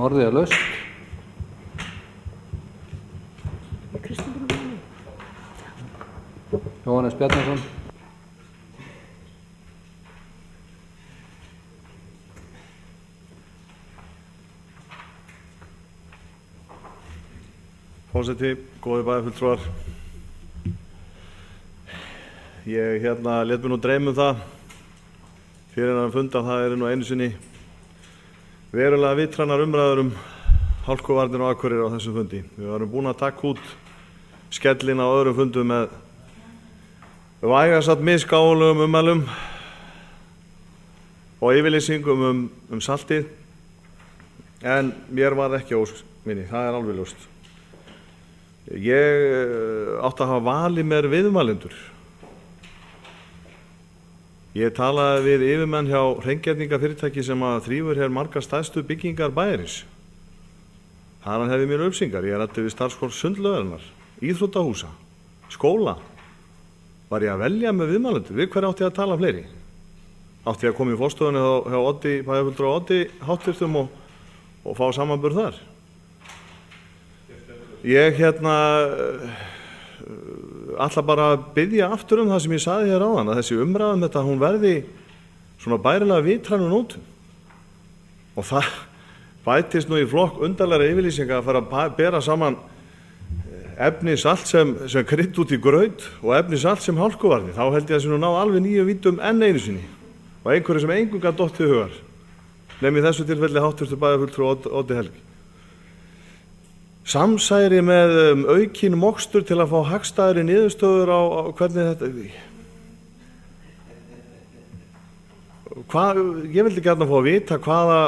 Orðið er laust. Jóhannes Bjarnason. Forseti, góðir bæjarfulltrúar. Ég lét mér nú dreyma það fyrir að funda að það er nú einu sinni verulega vitrænar umræður hálkuvarnir á Akureyri á þessum fundi. Við varum búin að taka út skellin á öðrum fundum með vægasatt misgáfulegum ummælum og yfirlýsingum saltið, en mér var ekki ósk minni, það er alveg ljóst. Ég átti að hafa valið mér viðmælendur. Ég talaði við yfirmenn hjá hreingerningarfyrirtæki sem að þrífur hér margar stærstu byggingar bæjarins. Þaðan hef ég mér upplýsingar. Ég ræddi við starfsfólk sundlaugarinnar, íþróttahúsa, skóla. Var ég að velja með viðmælendur? Við hverju átti ég að tala fleiri? Átti ég að koma í forstofunni hjá Oddi, bæjarfulltrúa Oddi háttvirtum og fá samanburð þar? Ég ætla bara að biðja aftur það sem ég sagði hér áðan, að þessi umræðum þetta, hún verði svona bærilega vitrænu nótum. Og það bætist nú í flokk undarlega yfirlýsinga að fara að bera saman efni salt sem krydd út í graut og efni salt sem hálkuvarnir. Þá held ég að þessi nú ná alveg nýju vítum enn einu sinni og einhverju sem engum gat dottið hugar. Nefn í þessu tilfelli háttvirtur bæjarfulltrúi Oddi Helgi. Samsæri með aukinn mokstur til að fá hagstæðari niðurstöður á hvernig þetta... Ég vildi gjarna fá að vita hvaða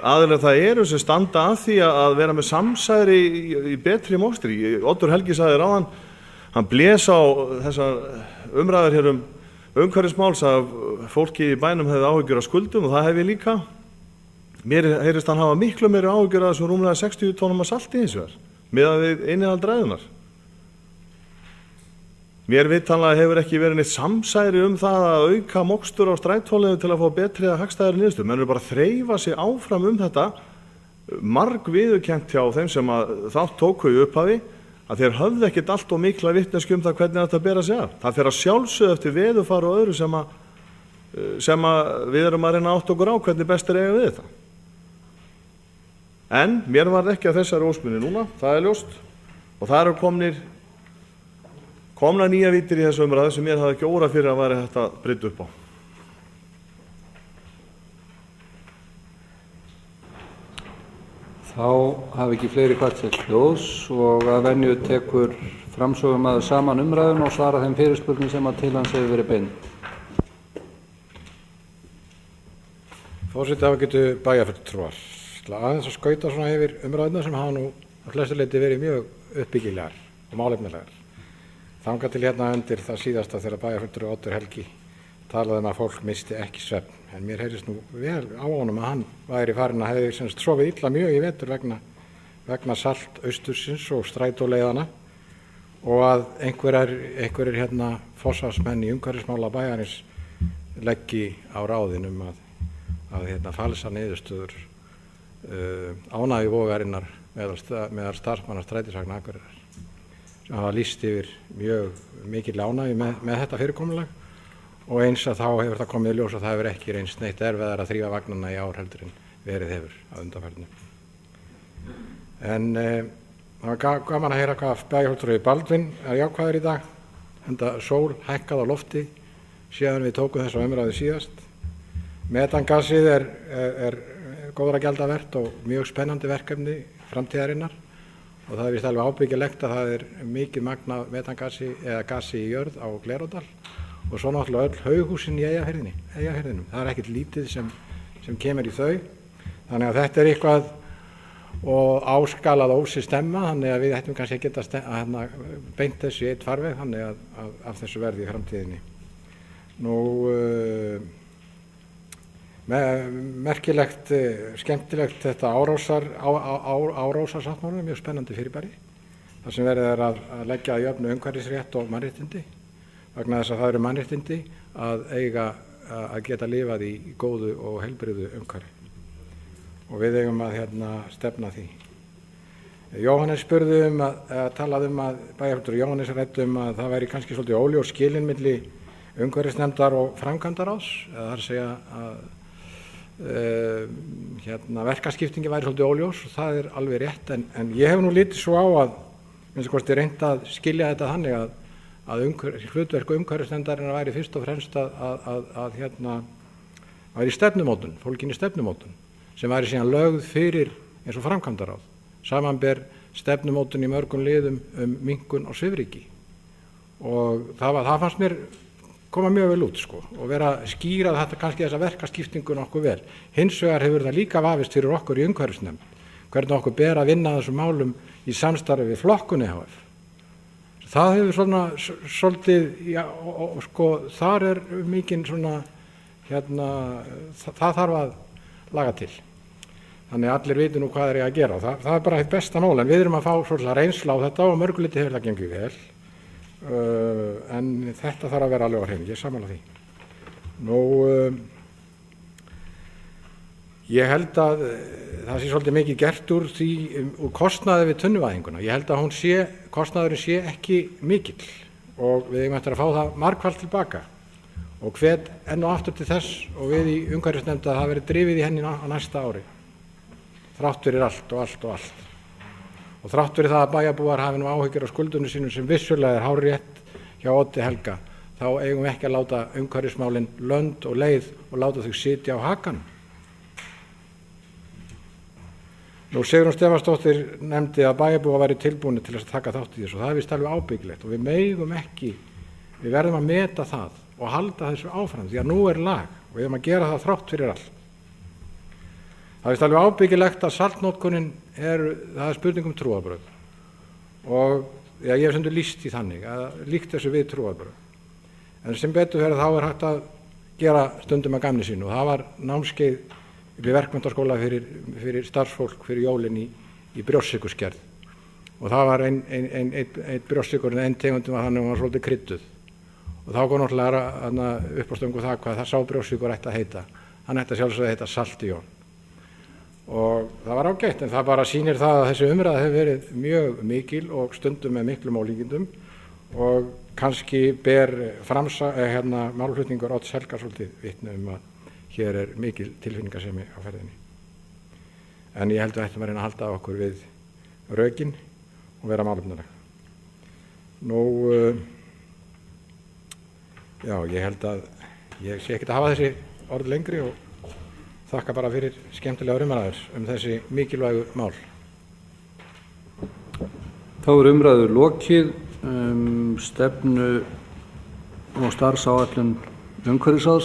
aðilar það eru sem standa að því að vera með samsæri í betri mokstri. Oddur Helgi sagði ráðan, hann blés á þessar umræður hér umhverfismáls að fólki í bænum hefði áhyggjur af skuldum og það hef ég líka. Mér heyrist hann hafa miklu meiri áhyggjur af þessum rúmlega 60 tónum af salti hins vegar, miðað við innihald ræðunnar. Mér vitanlega hefur ekki verið neitt samsæri það að auka mokstur á strætóleiðum til að fá betri eða hagstæðari niðurstöðu. Menn eru bara að þreifa sig áfram þetta, marg viðurkennt hjá þeim sem að þátt tóku í upphafi, að þeir höfðu ekkert allt og mikla vitneskju það hvernig þetta bera sig af. Það fer að sjálfsögðu eftir veðurfar og öðru sem að við erum að reyna að átta okkur á hvernig best er eiga við þetta. En mér varð ekki að þessari óskunni núna, það ljóst, og það eru komna nýja vítir í þessu umræðu sem mér hafði ekki órað fyrir að væri þetta brydda upp á. Þá hafi ekki fleiri hvatt til hljóðs og að venju tekur framsögumaður saman umræðun og svara þeim fyrirspurnum sem að til hans hefur verið beint. Forseti, hafa getur bæjarfulltrúar. Aðeins að skauta svona yfir umræðuna sem hafa nú að flestu leyti verið mjög uppbyggilegar og málefnilegar. Þangað til hérna undir það síðasta þegar bæjarfulltrúi Oddur Helgi talaði að fólk misti ekki svefn. En mér heyrðist nú vel á honum að hann væri farin að hefði semst sofið illa mjög í vetur vegna salt austursins og strætóleiðana og að einhverjir hérna forsvarsmenn í umhverfismála bæjarins leggi á ráðin að hérna falsa niðurstöður ánægjuvogarinnar meðal starfsmanna strætisvagna Akureyrar sem hafa lýst yfir mjög mikil ánægju með þetta fyrirkomulag og eins að þá hefur það komið í ljós að það hefur ekki reynst neitt erfiðar að þrífa vagnana í ár heldur en verið hefur að undanförnu. En það var gaman að heyra hvað bæjarfulltrúi Baldvin er jákvæður í dag, enda sól hækkað á lofti síðan við tókum þessa umræðu síðast. Metangasið er góðra gjalda vert og mjög spennandi verkefni framtíðarinnar og það er víst alveg ábyggilegt að það er mikið magn af metangasi eða gasi í jörð á Glerárdal og svo náttúrulega öll haughúsin í Eyjafirðinum. Það er ekkert lítið sem kemur í þau. Þannig að þetta er eitthvað og áskalað ósi stemma, þannig að við ættum kannski að geta beint þessu í eitt farveg, þannig að af þessu verði í framtíðinni. Nú, merkilegt, skemmtilegt þetta árósasáttmála, mjög spennandi fyrirbæri. Það sem verið er að leggja að jöfnu umhverfisrétt og mannréttindi, vegna þess að það eru mannréttindi að geta lifað í góðu og heilbrigðu umhverfi. Og við eigum að stefna því. Jóhannes spurði talaði að bæjarfulltrúi Jóhannes ræddi að það væri kannski svolítið óljós skilin milli umhverfisnefndar og framkvæmdaráðs, eða það er að segja að verkaskiptingi væri svolítið óljós og það er alveg rétt, en ég hef nú litið svo á að minnst hvort ég reynt að skilja þetta þannig að hlutverk umhverfisnefndarinnar væri fyrst og fremst að væri stefnumótun, fólkin í stefnumótun sem væri síðan lögð fyrir eins og framkvæmdaráð, samanber stefnumótun í mörgum liðum minnkun og svifryki og það fannst mér koma mjög vel út og vera að skýra þetta kannski þessa verkaskiptingu nokkuð vel. Hins vegar hefur það líka vafist fyrir okkur í umhverfisnefnd hvernig okkur ber að vinna þessum málum í samstarfi við flokkun EHF. Það hefur svona svolítið, þar er mikinn svona, það þarf að laga til. Þannig að allir viti nú hvað er að gera. Það er bara eitt besta mál, en við erum að fá svolítið reynsla á þetta og mörguliti hefur það gengið vel. En þetta þarf að vera alveg á hreinu, ég sammála því. Nú, ég held að það sé svolítið mikið gert úr því úr kostnaði við tunnuvæðinguna. Ég held að kostnaðurinn sé ekki mikill og við eigum eftir að fá það margfalt tilbaka og hvet enn og aftur til þess og við í umhverfisnefnd að það verið drifið í henni á næsta ári. Þrátt fyrir allt og allt og allt. Og þrátt fyrir það að bæjarbúar hafi nú áhyggjur á skuldunum sínum sem vissulega er hárrétt hjá Oddi Helga, þá eigum við ekki að láta umhverfismálin lönd og leið og láta þau sitja á hakanum. Nú Sigrún Stefánsdóttir nefndi að bæjarbúar væri tilbúnir til að taka þátt í þessu og það er víst alveg ábyggilegt og við verðum að meta það og halda þessu áfram því að nú er lag og við erum að gera það þrátt fyrir allt. Það er víst alveg ábyggilegt að saltnotkunin það er spurning trúarbrögð og ég hef sendur lýst í þannig að líkt þessu við trúarbrögð. En sem betur fyrir þá er hægt að gera stundum að gamni sínu og það var námskeið við verkmenntaskóla fyrir starfsfólk fyrir jólin í brjóstsykursgerð og það var einn brjóstsykur, einn tegundum var þannig að hún var svolítið krydduð og þá kom náttúrulega upp á stöngu það hvað það sá brjóstsykur ætti að heita. Hann ætti sjálfsögðu að heita Saltjón og það var ágætt, en það bara sýnir það að þessi umræða hefur verið mjög mikil og stundum með miklum ólíkindum og kannski ber málflutningur Odds Helga svolítið vitni að hér er mikil tilfinningasemi á ferðinni. En ég held að ættum að reyna að halda okkur við rökin og vera málefnaleg. Já, ég held að ég sé ekkert að hafa þessi orð lengri og þakka bara fyrir skemmtilegar umræður þessi mikilvægu mál. Þá er umræður lokið stefnu og starfsáætlun umhverfisráðs.